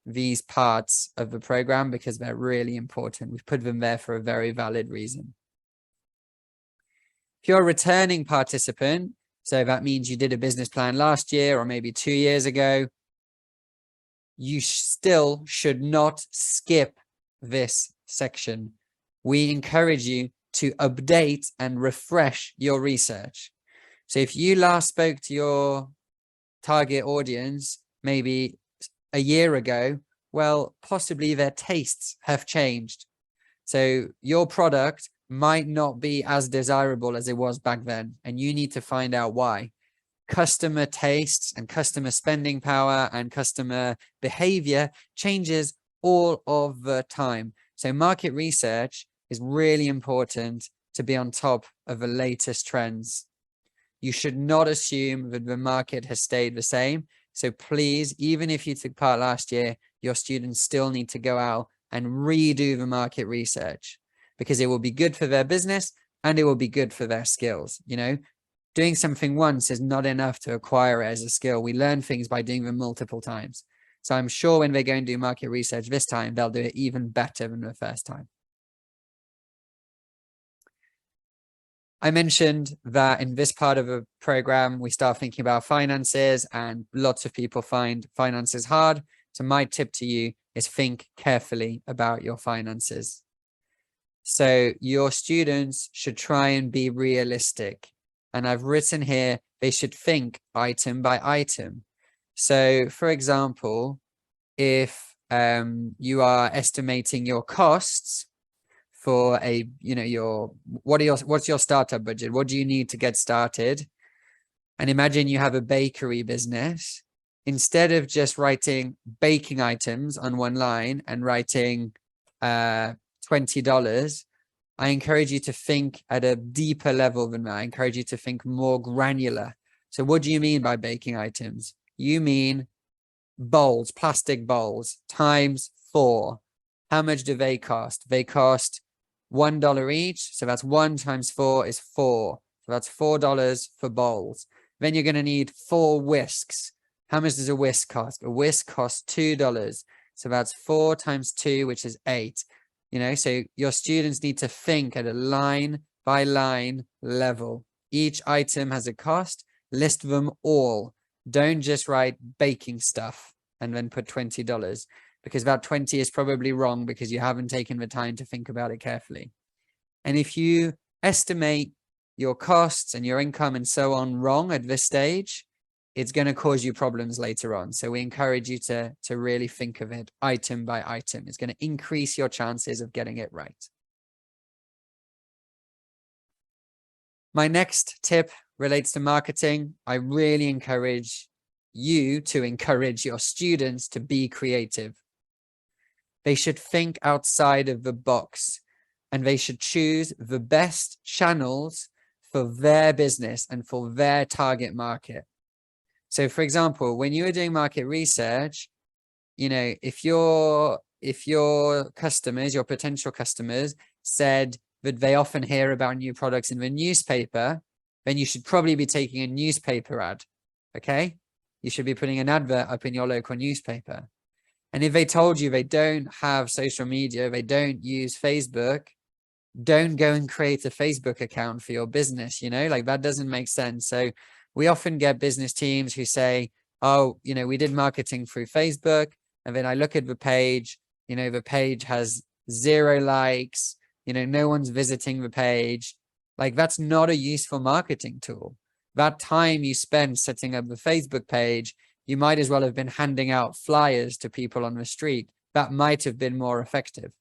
these parts of the program because they're really important. We've put them there for a very valid reason. If you're a returning participant, so that means you did a business plan last year or maybe 2 years ago, you still should not skip this section. We encourage you to update and refresh your research. So if you last spoke to your target audience maybe a year ago, well, possibly their tastes have changed. So your product might not be as desirable as it was back then, and you need to find out why. Customer tastes and customer spending power and customer behavior changes all of the time. So market research is really important to be on top of the latest trends. You should not assume that the market has stayed the same. So please, even if you took part last year, your students still need to go out and redo the market research because it will be good for their business and it will be good for their skills. You know, doing something once is not enough to acquire it as a skill. We learn things by doing them multiple times. So I'm sure when they go and do market research this time, they'll do it even better than the first time. I mentioned that in this part of the program, we start thinking about finances and lots of people find finances hard. So my tip to you is think carefully about your finances. So your students should try and be realistic. And I've written here, they should think item by item. So for example, if you are estimating your costs for a, what's your startup budget? What do you need to get started? And imagine you have a bakery business. Instead of just writing baking items on one line and writing $20, I encourage you to think at a deeper level than that. I encourage you to think more granular. So what do you mean by baking items? You mean bowls, plastic bowls, times 4. How much do they cost? They cost $1 each. So that's 1 times 4 is 4. So that's $4 for bowls. Then you're going to need 4 whisks. How much does a whisk cost? A whisk costs $2. So that's 4 times 2, which is 8. You know, so your students need to think at a line by line level. Each item has a cost. List them all. Don't just write baking stuff and then put $20 because that 20 is probably wrong because you haven't taken the time to think about it carefully. And if you estimate your costs and your income and so on wrong at this stage, it's going to cause you problems later on. So we encourage you to really think of it item by item. It's going to increase your chances of getting it right. My next tip relates to marketing. I really encourage you to encourage your students to be creative. They should think outside of the box and they should choose the best channels for their business and for their target market. So for example, when you are doing market research, you know, if your customers, your potential customers said that they often hear about new products in the newspaper, then you should probably be taking a newspaper ad. Okay. You should be putting an advert up in your local newspaper. And if they told you they don't have social media, they don't use Facebook, don't go and create a Facebook account for your business, you know, like that doesn't make sense. So we often get business teams who say, oh, you know, we did marketing through Facebook. And then I look at the page, you know, the page has 0 likes, you know, no one's visiting the page. Like that's not a useful marketing tool. That time you spend setting up the Facebook page, you might as well have been handing out flyers to people on the street. That might have been more effective.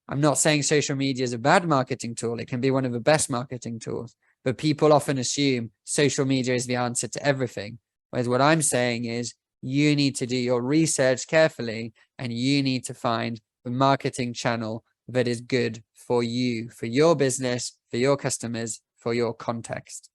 I'm not saying social media is a bad marketing tool. It can be one of the best marketing tools, but people often assume social media is the answer to everything. Whereas what I'm saying is you need to do your research carefully and you need to find the marketing channel that is good for you, for your business, for your customers, for your context.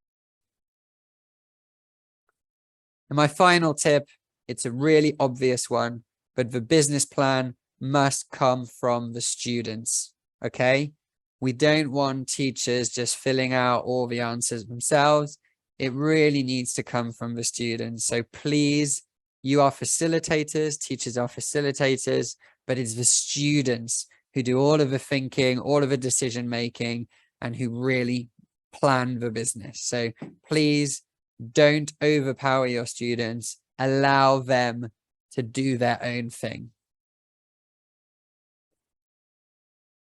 And my final tip, it's a really obvious one, but the business plan must come from the students, okay? We don't want teachers just filling out all the answers themselves. It really needs to come from the students. So please, you are facilitators, teachers are facilitators, but it's the students who do all of the thinking, all of the decision making, and who really plan the business. So please don't overpower your students. Allow them to do their own thing.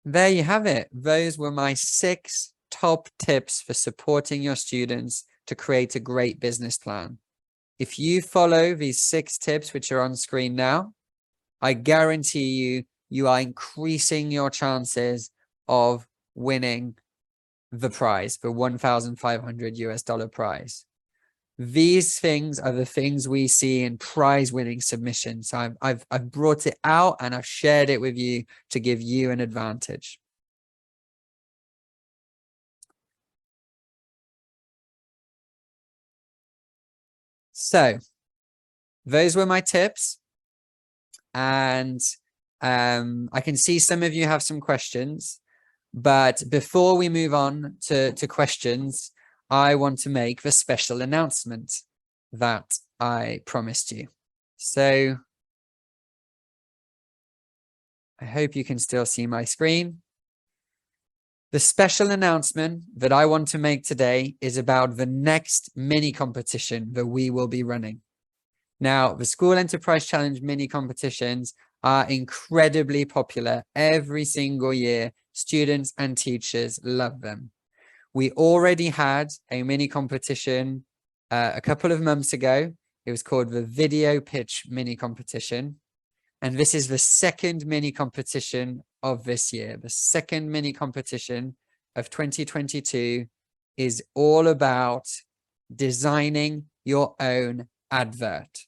There you have it. Those were my 6 top tips for supporting your students to create a great business plan. If you follow these 6 tips, which are on screen now, I guarantee you, you are increasing your chances of winning the prize, the $1,500 prize. These things are the things we see in prize-winning submissions. So I've brought it out and I've shared it with you to give you an advantage. So those were my tips. And I can see some of you have some questions. But before we move on to questions, I want to make the special announcement that I promised you. So I hope you can still see my screen. The special announcement that I want to make today is about the next mini competition that we will be running. Now, the School Enterprise Challenge mini competitions are incredibly popular every single year. Students and teachers love them. We already had a mini competition a couple of months ago. It was called the Video Pitch Mini Competition. And this is the second mini competition of this year. The second mini competition of 2022 is all about designing your own advert.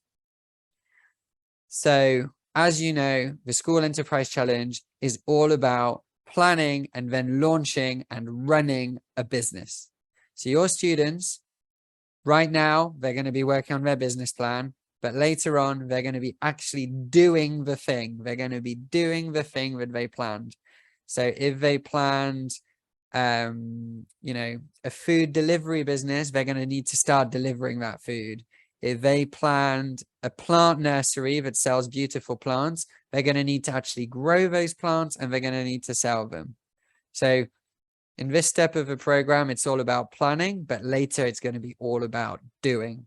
So, as you know, the School Enterprise Challenge is all about planning and then launching and running a business. So your students, right now, they're going to be working on their business plan, but later on, they're going to be actually doing the thing. They're going to be doing the thing that they planned. So if they planned, you know, a food delivery business, they're going to need to start delivering that food. If they planned a plant nursery that sells beautiful plants, they're going to need to actually grow those plants and they're going to need to sell them. So in this step of the program, it's all about planning, but later it's going to be all about doing.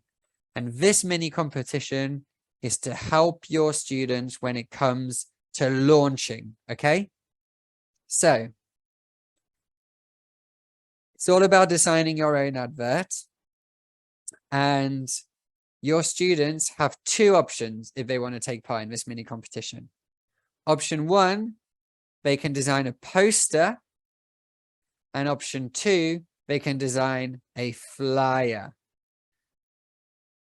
And this mini competition is to help your students when it comes to launching, okay? So it's all about designing your own advert. And your students have 2 options if they want to take part in this mini competition. Option 1, they can design a poster. And option 2, they can design a flyer.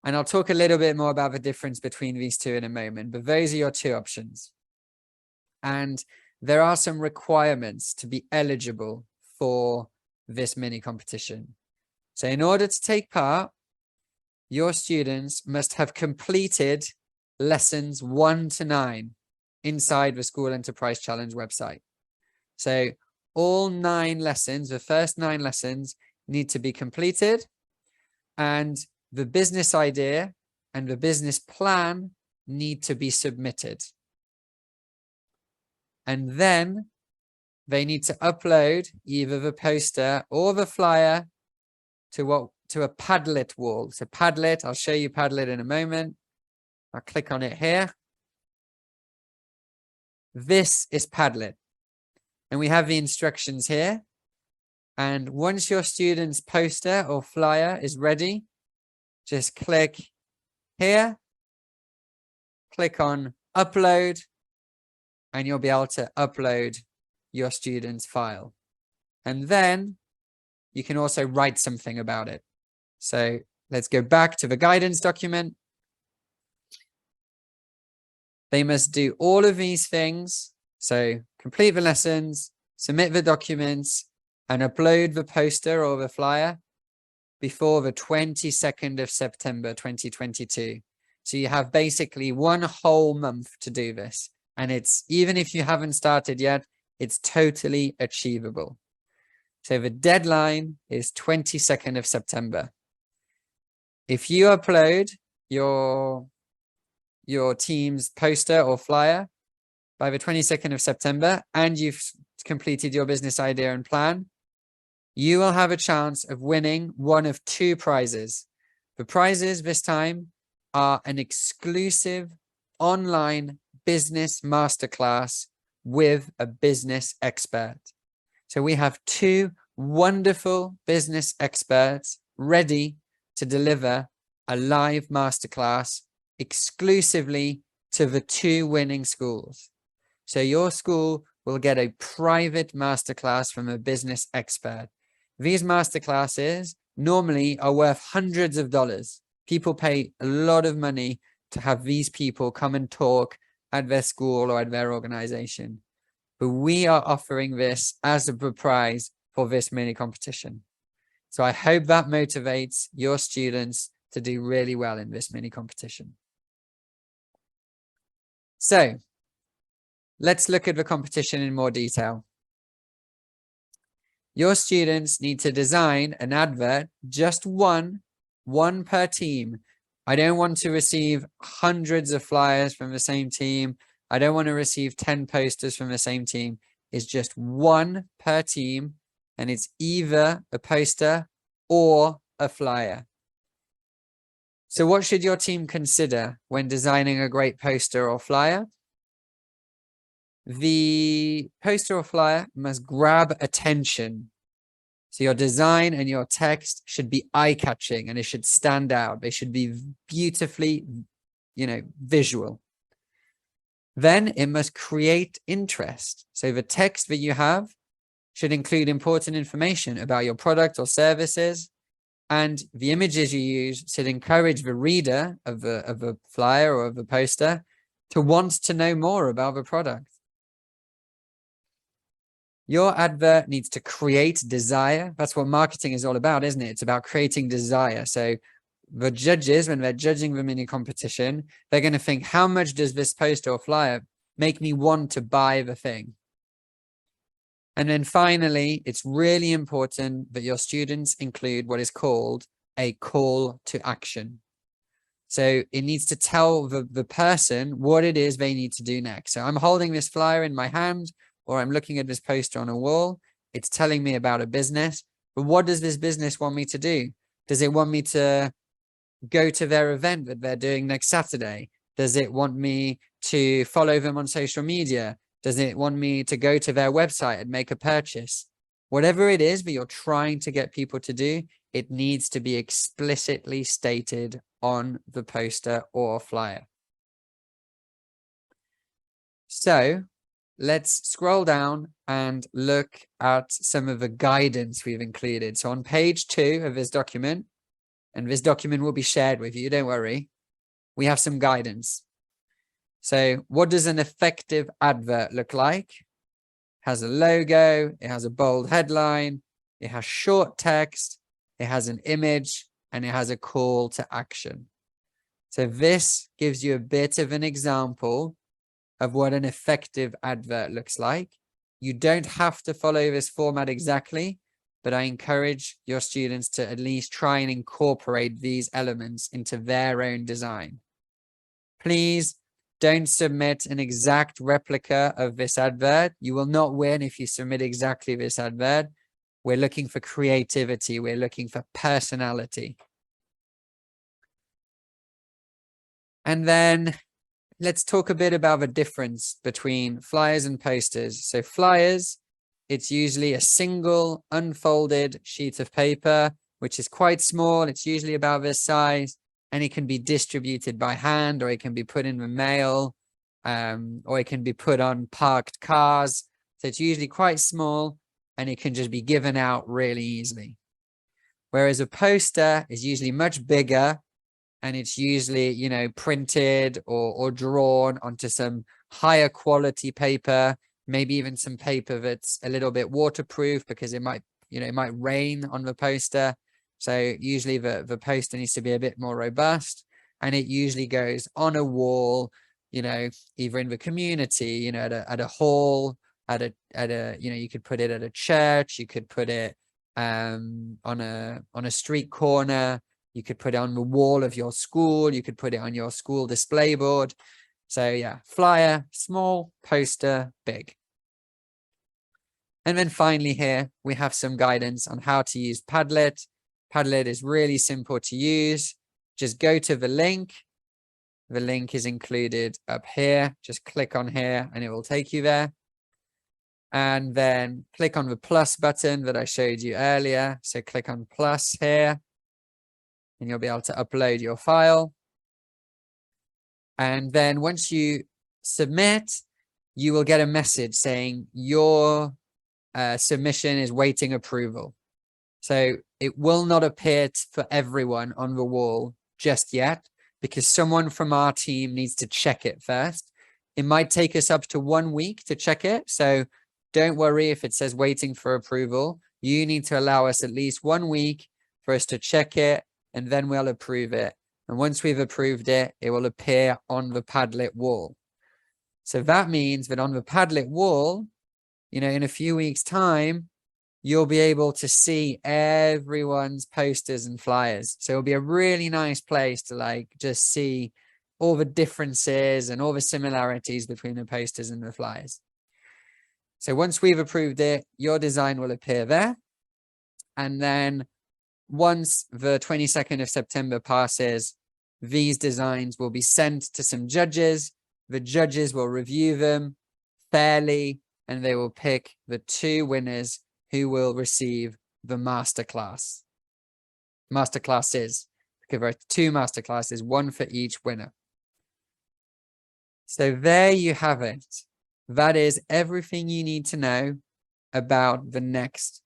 And I'll talk a little bit more about the difference between these 2 in a moment, but those are your 2 options. And there are some requirements to be eligible for this mini competition. So in order to take part, your students must have completed lessons 1 to 9 inside the School Enterprise Challenge website. So all 9 lessons, the first 9 lessons, need to be completed, and the business idea and the business plan need to be submitted. And then they need to upload either the poster or the flyer to a Padlet wall. So Padlet, I'll show you Padlet in a moment. I'll click on it here. This is Padlet. And we have the instructions here. And once your student's poster or flyer is ready, just click here, click on upload, and you'll be able to upload your student's file. And then you can also write something about it. So let's go back to the guidance document. They must do all of these things. So complete the lessons, submit the documents, and upload the poster or the flyer before the 22nd of September, 2022. So you have basically 1 whole month to do this. And it's, even if you haven't started yet, it's totally achievable. So the deadline is 22nd of September. If you upload your team's poster or flyer by the 22nd of September and you've completed your business idea and plan, you will have a chance of winning one of two prizes. The prizes this time are an exclusive online business masterclass with a business expert. So we have two wonderful business experts ready to deliver a live masterclass exclusively to the two winning schools. So your school will get a private masterclass from a business expert. These masterclasses normally are worth hundreds of dollars. People pay a lot of money to have these people come and talk at their school or at their organization. But we are offering this as a prize for this mini competition. So I hope that motivates your students to do really well in this mini competition. So let's look at the competition in more detail. Your students need to design an advert, just one per team. I don't want to receive hundreds of flyers from the same team. I don't want to receive 10 posters from the same team. It's just one per team, and it's either a poster or a flyer. So what should your team consider when designing a great poster or flyer? The poster or flyer must grab attention. So your design and your text should be eye-catching and it should stand out. They should be beautifully, visual. Then it must create interest. So the text that you have should include important information about your product or services, and the images you use should encourage the reader of a flyer or of a poster to want to know more about the product. Your advert needs to create desire. That's what marketing is all about, isn't it? It's about creating desire. So the judges, when they're judging the mini competition, they're going to think, how much does this poster or flyer make me want to buy the thing? And then finally, it's really important that your students include what is called a call to action. So it needs to tell the person what it is they need to do next. So I'm holding this flyer in my hand, or I'm looking at this poster on a wall. It's telling me about a business, but what does this business want me to do? Does it want me to go to their event that they're doing next Saturday? Does it want me to follow them on social media? Does it want me to go to their website and make a purchase? Whatever it is that you're trying to get people to do, it needs to be explicitly stated on the poster or flyer. So let's scroll down and look at some of the guidance we've included. So on page 2 of this document, and this document will be shared with you, don't worry, we have some guidance. So what does an effective advert look like? It has a logo, it has a bold headline, it has short text, it has an image, and it has a call to action. So this gives you a bit of an example of what an effective advert looks like. You don't have to follow this format exactly, but I encourage your students to at least try and incorporate these elements into their own design. Please don't submit an exact replica of this advert. You will not win if you submit exactly this advert. We're looking for creativity. We're looking for personality. And then let's talk a bit about the difference between flyers and posters. So flyers, it's usually a single unfolded sheet of paper, which is quite small. It's usually about this size, and it can be distributed by hand, or it can be put in the mail, or it can be put on parked cars. So it's usually quite small, and it can just be given out really easily. Whereas a poster is usually much bigger, and it's usually, printed or drawn onto some higher quality paper, maybe even some paper that's a little bit waterproof because it might rain on the poster. So usually the poster needs to be a bit more robust, and it usually goes on a wall, you know, either in the community, you know, at a hall, at a, you know, you could put it at a church, you could put it on a street corner, you could put it on the wall of your school, you could put it on your school display board. So yeah, flyer, small, poster, big. And then finally here, we have some guidance on how to use Padlet. Padlet is really simple to use. Just go to the link. The link is included up here. Just click on here and it will take you there. And then click on the plus button that I showed you earlier. So click on plus here and you'll be able to upload your file. And then once you submit, you will get a message saying your submission is waiting approval. So it will not appear for everyone on the wall just yet, because someone from our team needs to check it first. It might take us up to 1 week to check it. So don't worry if it says waiting for approval. You need to allow us at least 1 week for us to check it, and then we'll approve it. And once we've approved it, it will appear on the Padlet wall. So that means that on the Padlet wall, you know, in a few weeks' time, you'll be able to see everyone's posters and flyers. So it'll be a really nice place to like just see all the differences and all the similarities between the posters and the flyers. So once we've approved it, your design will appear there. And then once the 22nd of September passes, these designs will be sent to some judges. The judges will review them fairly, and they will pick the 2 winners who will receive the masterclass. Masterclasses, because there are 2 masterclasses, 1 for each winner. So there you have it. That is everything you need to know about the next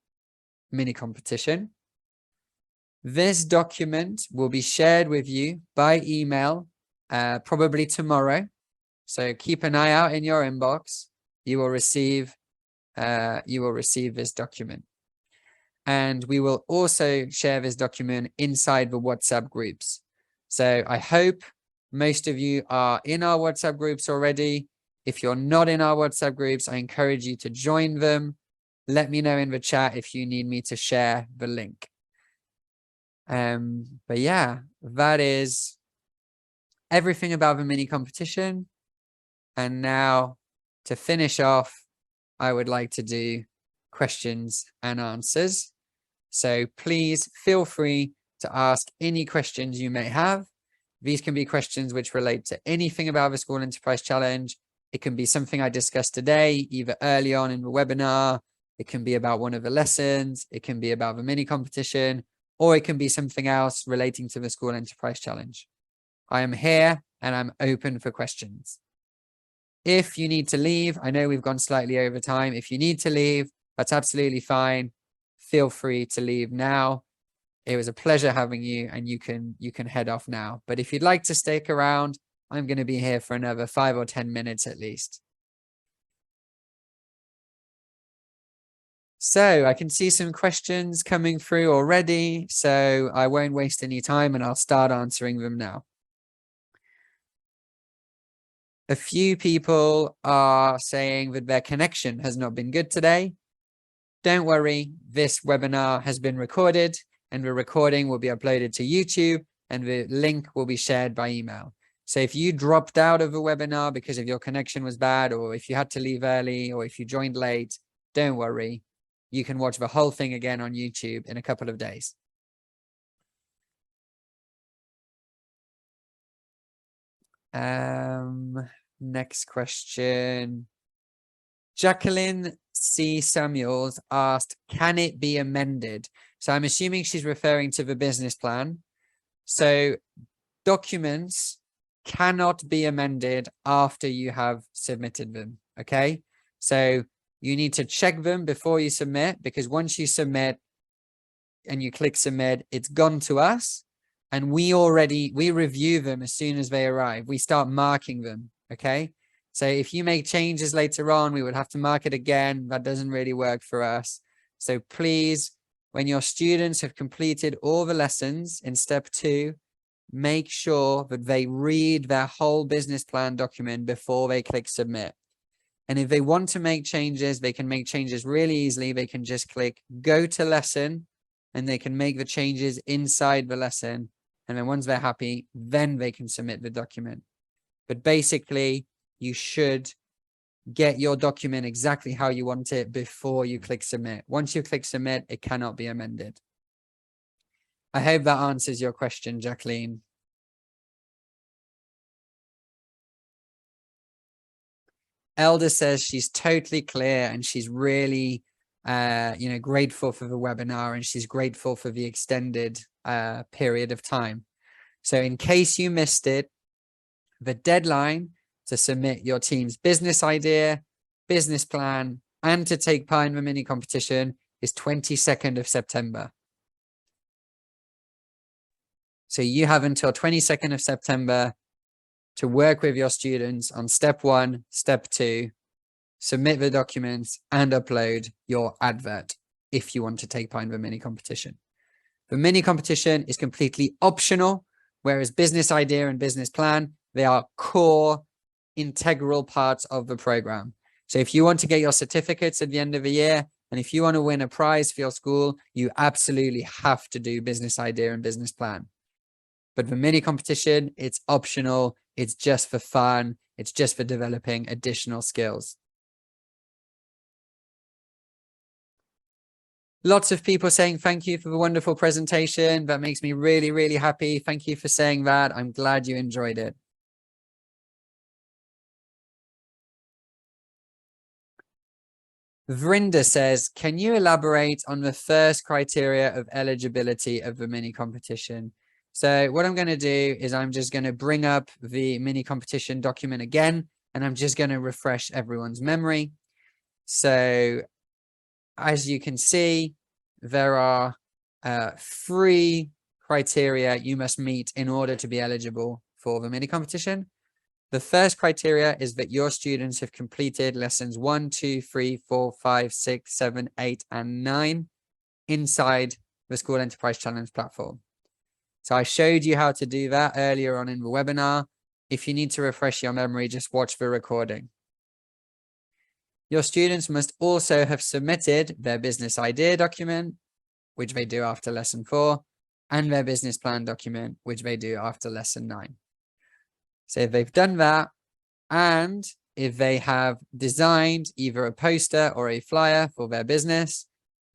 mini competition. This document will be shared with you by email, probably tomorrow. So keep an eye out in your inbox. You will receive this document. And we will also share this document inside the WhatsApp groups. So I hope most of you are in our WhatsApp groups already. If you're not in our WhatsApp groups, I encourage you to join them. Let me know in the chat if you need me to share the link. But yeah, that is everything about the mini competition. And now to finish off, I would like to do questions and answers. So please feel free to ask any questions you may have. These can be questions which relate to anything about the School Enterprise Challenge. It can be something I discussed today, either early on in the webinar. It can be about one of the lessons. It can be about the mini competition, or it can be something else relating to the School Enterprise Challenge. I am here and I'm open for questions. If you need to leave, I know we've gone slightly over time. If you need to leave, that's absolutely fine. Feel free to leave now. It was a pleasure having you, and you can head off now. But if you'd like to stick around, I'm going to be here for another 5 or 10 minutes at least. So I can see some questions coming through already, so I won't waste any time and I'll start answering them now. A few people are saying that their connection has not been good today. Don't worry, this webinar has been recorded and the recording will be uploaded to YouTube and the link will be shared by email. So if you dropped out of the webinar because of your connection was bad, or if you had to leave early, or if you joined late, don't worry. You can watch the whole thing again on YouTube in a couple of days. Next question. Jacqueline C. Samuels asked, can it be amended? So I'm assuming she's referring to the business plan. So documents cannot be amended after you have submitted them, okay? So you need to check them before you submit, because once you submit and you click submit, it's gone to us. And we review them as soon as they arrive. We start marking them, okay? So if you make changes later on, we would have to mark it again. That doesn't really work for us. So please, when your students have completed all the lessons in step 2, make sure that they read their whole business plan document before they click submit. And if they want to make changes, they can make changes really easily. They can just click go to lesson and they can make the changes inside the lesson. And then once they're happy, then they can submit the document. But basically, you should get your document exactly how you want it before you click submit. Once you click submit, it cannot be amended. I hope that answers your question, Jacqueline. Elder says she's totally clear and she's really, grateful for the webinar and she's grateful for the extended period of time. So in case you missed it, the deadline to submit your team's business idea, business plan, and to take part in the mini competition is 22nd of September. So you have until 22nd of September to work with your students on step 1, step 2, submit the documents and upload your advert if you want to take part in the mini competition. The mini competition is completely optional, whereas business idea and business plan, they are core, integral parts of the program. So if you want to get your certificates at the end of the year, and if you want to win a prize for your school, you absolutely have to do business idea and business plan. But the mini competition, it's optional. It's just for fun. It's just for developing additional skills. Lots of people saying thank you for the wonderful presentation. That makes me really, really happy. Thank you for saying that. I'm glad you enjoyed it. Vrinda says, can you elaborate on the first criteria of eligibility of the mini competition? So what I'm going to do is I'm just going to bring up the mini competition document again, and I'm just going to refresh everyone's memory. So as you can see, there are 3 criteria you must meet in order to be eligible for the mini competition. The first criteria is that your students have completed lessons 1, 2, 3, 4, 5, 6, 7, 8, and 9 inside the School Enterprise Challenge platform. So I showed you how to do that earlier on in the webinar. If you need to refresh your memory, just watch the recording. Your students must also have submitted their business idea document, which they do after lesson 4, and their business plan document, which they do after lesson 9. So if they've done that, and if they have designed either a poster or a flyer for their business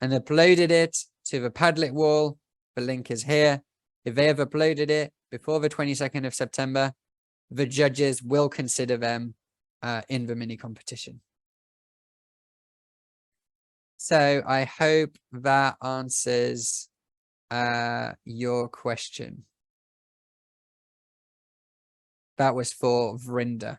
and uploaded it to the Padlet wall, the link is here. If they have uploaded it before the 22nd of September, the judges will consider them in the mini competition. So I hope that answers your question. That was for Vrinda.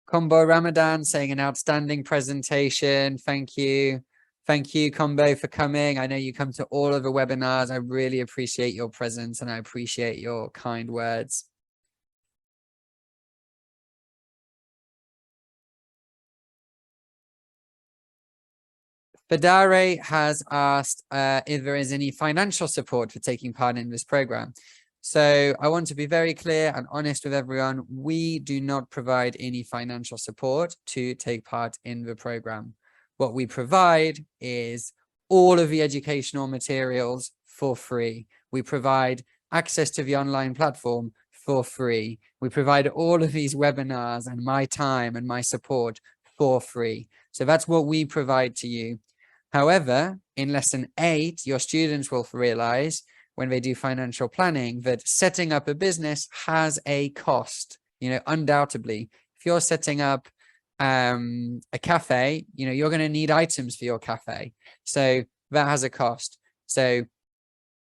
Combo Ramadan saying an outstanding presentation. Thank you. Thank you, Combo, for coming. I know you come to all of the webinars. I really appreciate your presence and I appreciate your kind words. Fadare has asked if there is any financial support for taking part in this program. So I want to be very clear and honest with everyone. We do not provide any financial support to take part in the program. What we provide is all of the educational materials for free. We provide access to the online platform for free. We provide all of these webinars and my time and my support for free. So that's what we provide to you. However, in lesson 8, your students will realize when they do financial planning that setting up a business has a cost, undoubtedly. If you're setting up a cafe, you're going to need items for your cafe. So that has a cost. So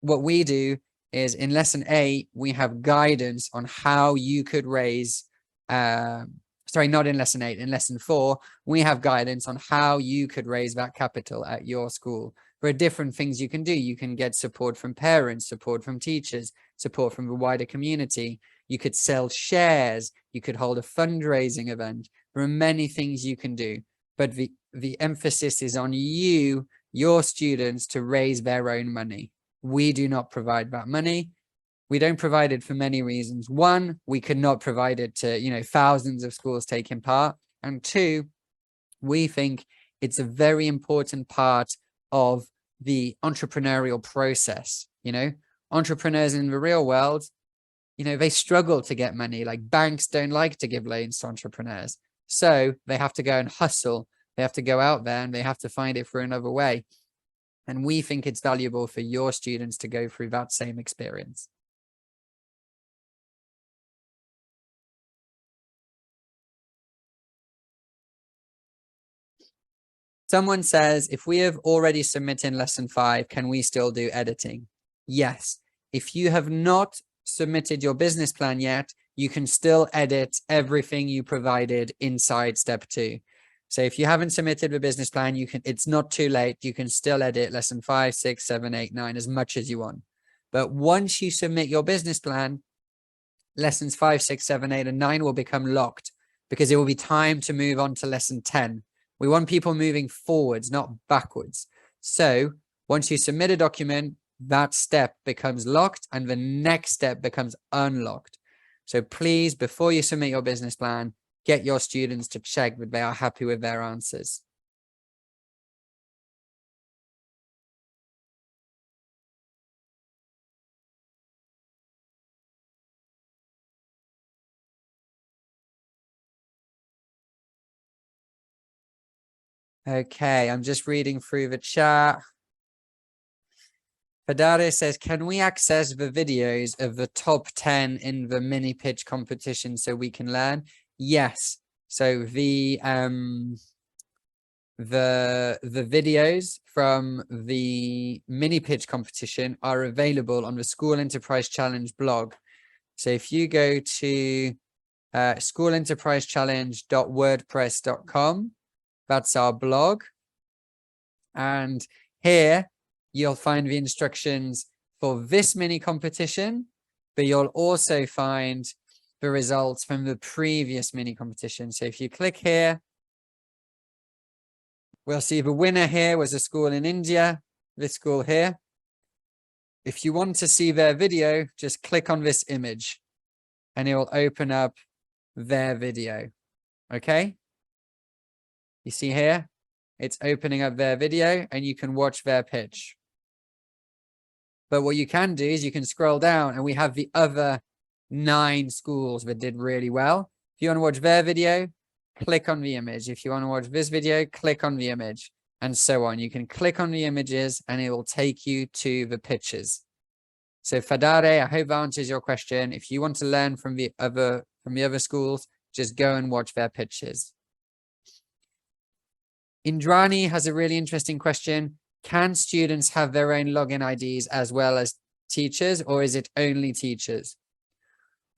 what we do is in lesson 8, we have guidance on how you could raise, sorry, not in lesson 8, in lesson 4, we have guidance on how you could raise that capital at your school. There are different things you can do. You can get support from parents, support from teachers, support from the wider community. You could sell shares. You could hold a fundraising event. There are many things you can do, but the emphasis is on you your students to raise their own money. We do not provide that money. We don't provide it for many reasons. One, we could not provide it to, thousands of schools taking part. And two, we think it's a very important part of the entrepreneurial process. Entrepreneurs in the real world, they struggle to get money. Like banks don't like to give loans to entrepreneurs. So they have to go and hustle. They have to go out there and they have to find it through another way. And we think it's valuable for your students to go through that same experience. Someone says, if we have already submitted lesson 5, can we still do editing? Yes. If you have not submitted your business plan yet, you can still edit everything you provided inside step 2. So if you haven't submitted the business plan, it's not too late. You can still edit lesson 5, 6, 7, 8, 9 as much as you want. But once you submit your business plan, lessons 5, 6, 7, 8, and 9 will become locked because it will be time to move on to lesson 10. We want people moving forwards, not backwards. So once you submit a document, that step becomes locked and the next step becomes unlocked. So please, before you submit your business plan, get your students to check that they are happy with their answers. Okay, I'm just reading through the chat. Fadare says, can we access the videos of the top 10 in the mini pitch competition so we can learn? Yes. So the videos from the mini pitch competition are available on the School Enterprise Challenge blog. So if you go to schoolenterprisechallenge.wordpress.com, that's our blog. And here you'll find the instructions for this mini competition, but you'll also find the results from the previous mini competition. So if you click here, we'll see the winner here was a school in India, this school here. If you want to see their video, just click on this image and it will open up their video. Okay? You see here, it's opening up their video and you can watch their pitch. But what you can do is you can scroll down and we have the other 9 schools that did really well. If you want to watch their video, click on the image. If you want to watch this video, click on the image and so on. You can click on the images and it will take you to the pitches. So Fadare, I hope that answers your question. If you want to learn from the other schools, just go and watch their pitches. Indrani has a really interesting question. Can students have their own login IDs as well as teachers, or is it only teachers?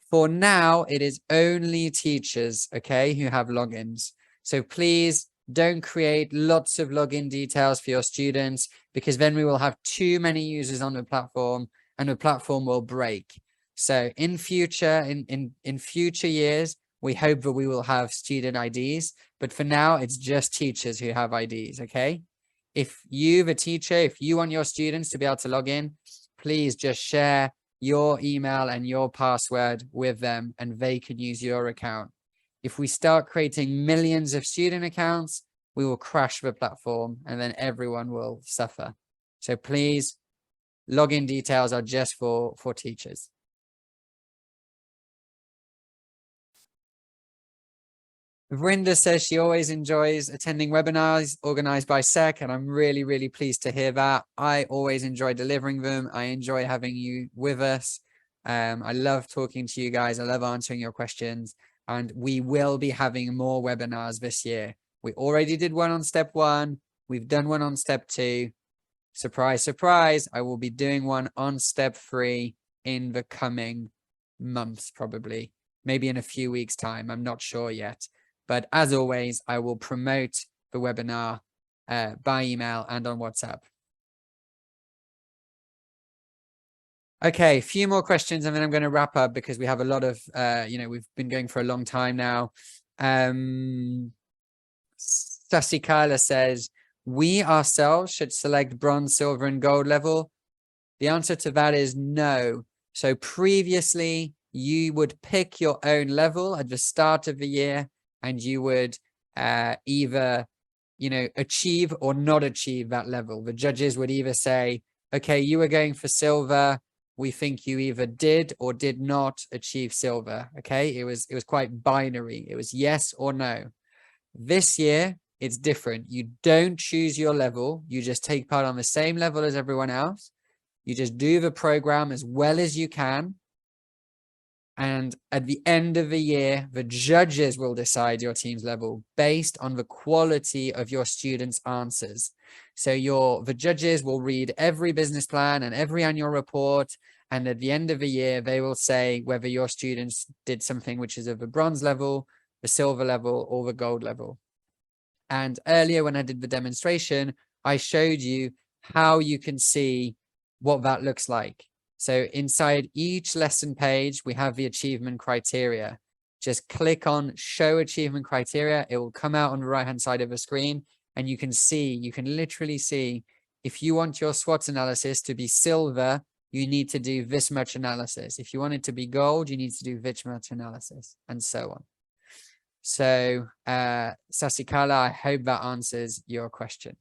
For now, it is only teachers, okay, who have logins. So please don't create lots of login details for your students, because then we will have too many users on the platform and the platform will break. So in future, in future years, we hope that we will have student IDs, but for now, it's just teachers who have IDs, okay? If you, the teacher, if you want your students to be able to log in, please just share your email and your password with them and they can use your account. If we start creating millions of student accounts, we will crash the platform and then everyone will suffer. So please, login details are just for teachers. Vrinda says she always enjoys attending webinars organized by SEC, and I'm really, really pleased to hear that. I always enjoy delivering them. I enjoy having you with us. I love talking to you guys. I love answering your questions, and we will be having more webinars this year. We already did one on step 1. We've done one on step 2. Surprise, surprise. I will be doing one on step 3 in the coming months, probably, maybe in a few weeks' time. I'm not sure yet. But as always, I will promote the webinar by email and on WhatsApp. Okay, a few more questions and then I'm going to wrap up because we have a lot of, we've been going for a long time now. Sasikala says, we ourselves should select bronze, silver, and gold level? The answer to that is no. So previously, you would pick your own level at the start of the year, and you would either, achieve or not achieve that level. The judges would either say, okay, you were going for silver. We think you either did or did not achieve silver. Okay, it was quite binary. It was yes or no. This year, it's different. You don't choose your level. You just take part on the same level as everyone else. You just do the program as well as you can. And at the end of the year, the judges will decide your team's level based on the quality of your students' answers. So the judges will read every business plan and every annual report. And at the end of the year, they will say whether your students did something which is of the bronze level, the silver level, or the gold level. And earlier when I did the demonstration, I showed you how you can see what that looks like. So inside each lesson page, we have the achievement criteria. Just click on show achievement criteria. It will come out on the right-hand side of the screen, and you can literally see, if you want your SWOT analysis to be silver, you need to do this much analysis. If you want it to be gold, you need to do this much analysis, and so on. So, Sasikala, I hope that answers your question.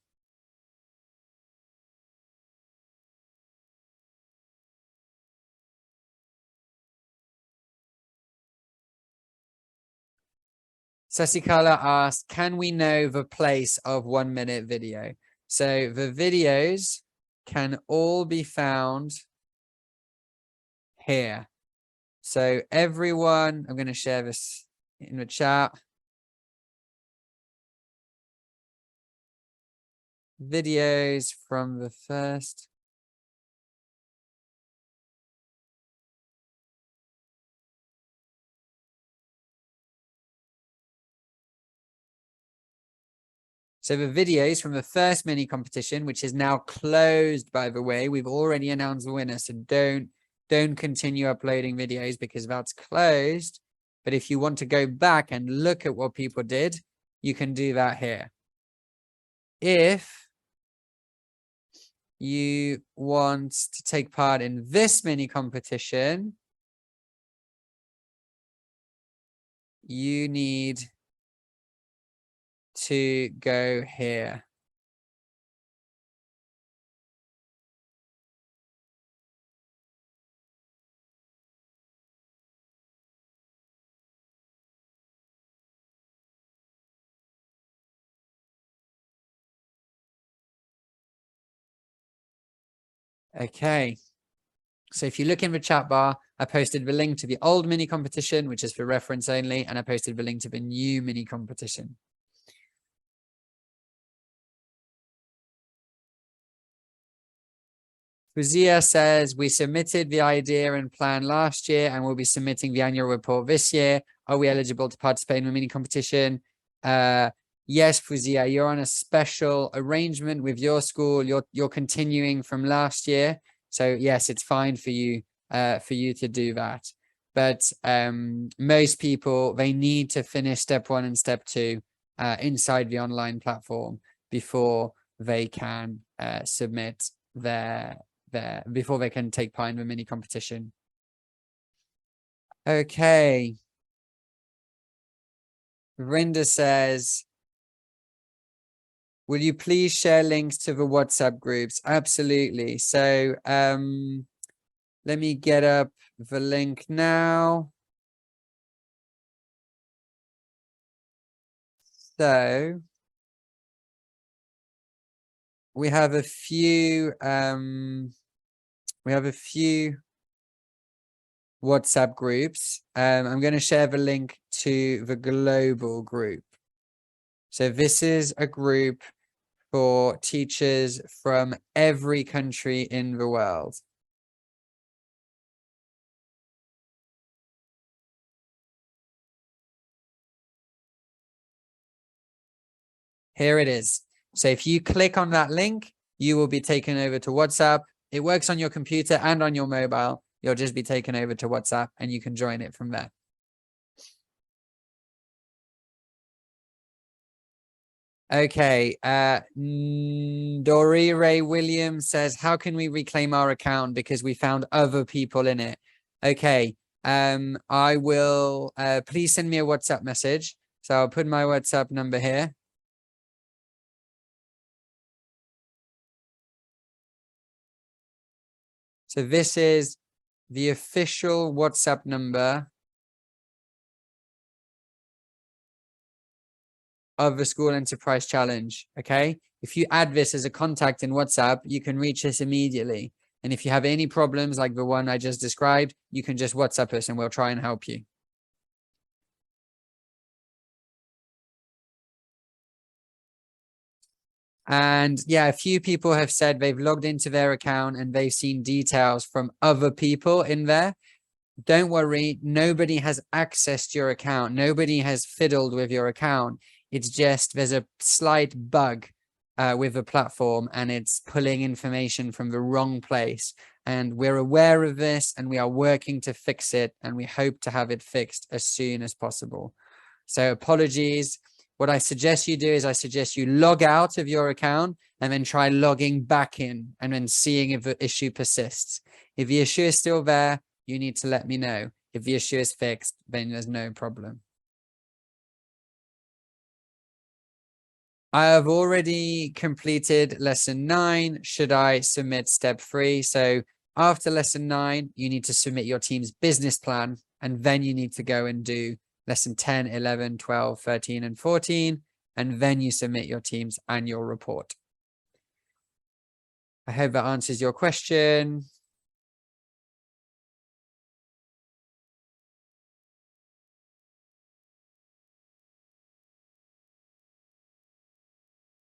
Sasikala asked, can we know the place of 1 minute video? So the videos can all be found here. So everyone, I'm going to share this in the chat. Videos from the first. So the videos from the first mini competition, which is now closed, by the way, we've already announced the winner. So don't continue uploading videos because that's closed. But if you want to go back and look at what people did, you can do that here. If you want to take part in this mini competition, you need to go here. Okay. So if you look in the chat bar, I posted the link to the old mini competition, which is for reference only, and I posted the link to the new mini competition. Fuzia says, we submitted the idea and plan last year and we'll be submitting the annual report this year. Are we eligible to participate in the mini competition? Yes, Fuzia, you're on a special arrangement with your school. You're continuing from last year. So yes, it's fine for you to do that. But most people, they need to finish step 1 and step 2 inside the online platform before they can submit before they can take part in the mini competition. Okay. Rinda says, will you please share links to the WhatsApp groups? Absolutely. So let me get up the link now. So we have a few WhatsApp groups. I'm going to share the link to the global group. So this is a group for teachers from every country in the world. Here it is. So if you click on that link, you will be taken over to WhatsApp. It works on your computer and on your mobile. You'll just be taken over to WhatsApp and you can join it from there. Okay. Dory Ray Williams says, how can we reclaim our account because we found other people in it? Okay. I will please send me a WhatsApp message. So I'll put my WhatsApp number here. So this is the official WhatsApp number of the School Enterprise Challenge. Okay. If you add this as a contact in WhatsApp, you can reach us immediately. And if you have any problems like the one I just described, you can just WhatsApp us and we'll try and help you. And yeah, a few people have said they've logged into their account and they've seen details from other people in there. Don't worry, nobody has accessed your account. Nobody has fiddled with your account. It's just there's a slight bug with the platform and it's pulling information from the wrong place. And we're aware of this and we are working to fix it. And we hope to have it fixed as soon as possible. So apologies. What I suggest you do is I suggest you log out of your account and then try logging back in and then seeing if the issue persists. If the issue is still there, you need to let me know. If the issue is fixed, then there's no problem. I have already completed lesson 9. Should I submit step 3? So after lesson 9, you need to submit your team's business plan, and then you need to go and do lesson 10, 11, 12, 13, and 14, and then you submit your team's annual report. I hope that answers your question.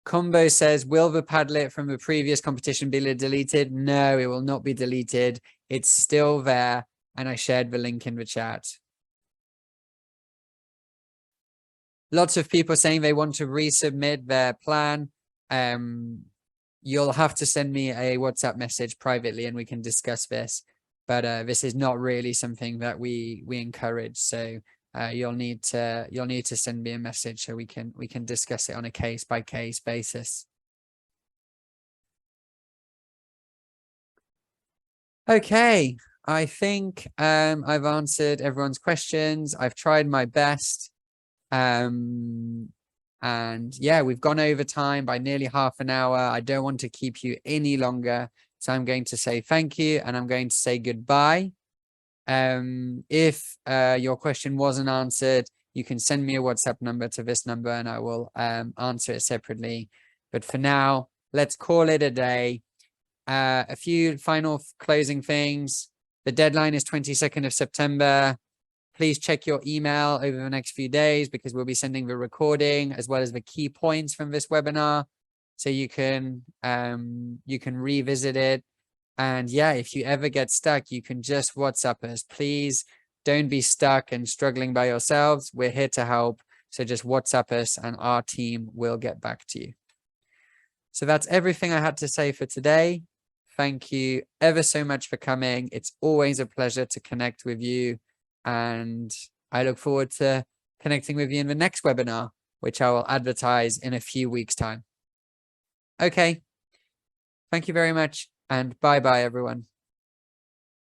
Combo says, will the Padlet from the previous competition be deleted? No, it will not be deleted. It's still there, and I shared the link in the chat. Lots of people saying they want to resubmit their plan. You'll have to send me a WhatsApp message privately and we can discuss this. But this is not really something that we encourage. So you'll need to send me a message so we can discuss it on a case by case basis. Okay, I think I've answered everyone's questions. I've tried my best. And yeah, we've gone over time by nearly half an hour. I don't want to keep you any longer. So I'm going to say thank you and I'm going to say goodbye. If your question wasn't answered, you can send me a WhatsApp number to this number and I will answer it separately. But for now, let's call it a day. A few final closing things. The deadline is 22nd of September. Please check your email over the next few days because we'll be sending the recording as well as the key points from this webinar. So you can revisit it. And yeah, if you ever get stuck, you can just WhatsApp us. Please don't be stuck and struggling by yourselves. We're here to help. So just WhatsApp us and our team will get back to you. So that's everything I had to say for today. Thank you ever so much for coming. It's always a pleasure to connect with you. And I look forward to connecting with you in the next webinar, which I will advertise in a few weeks' time. Okay. Thank you very much. And bye-bye, everyone.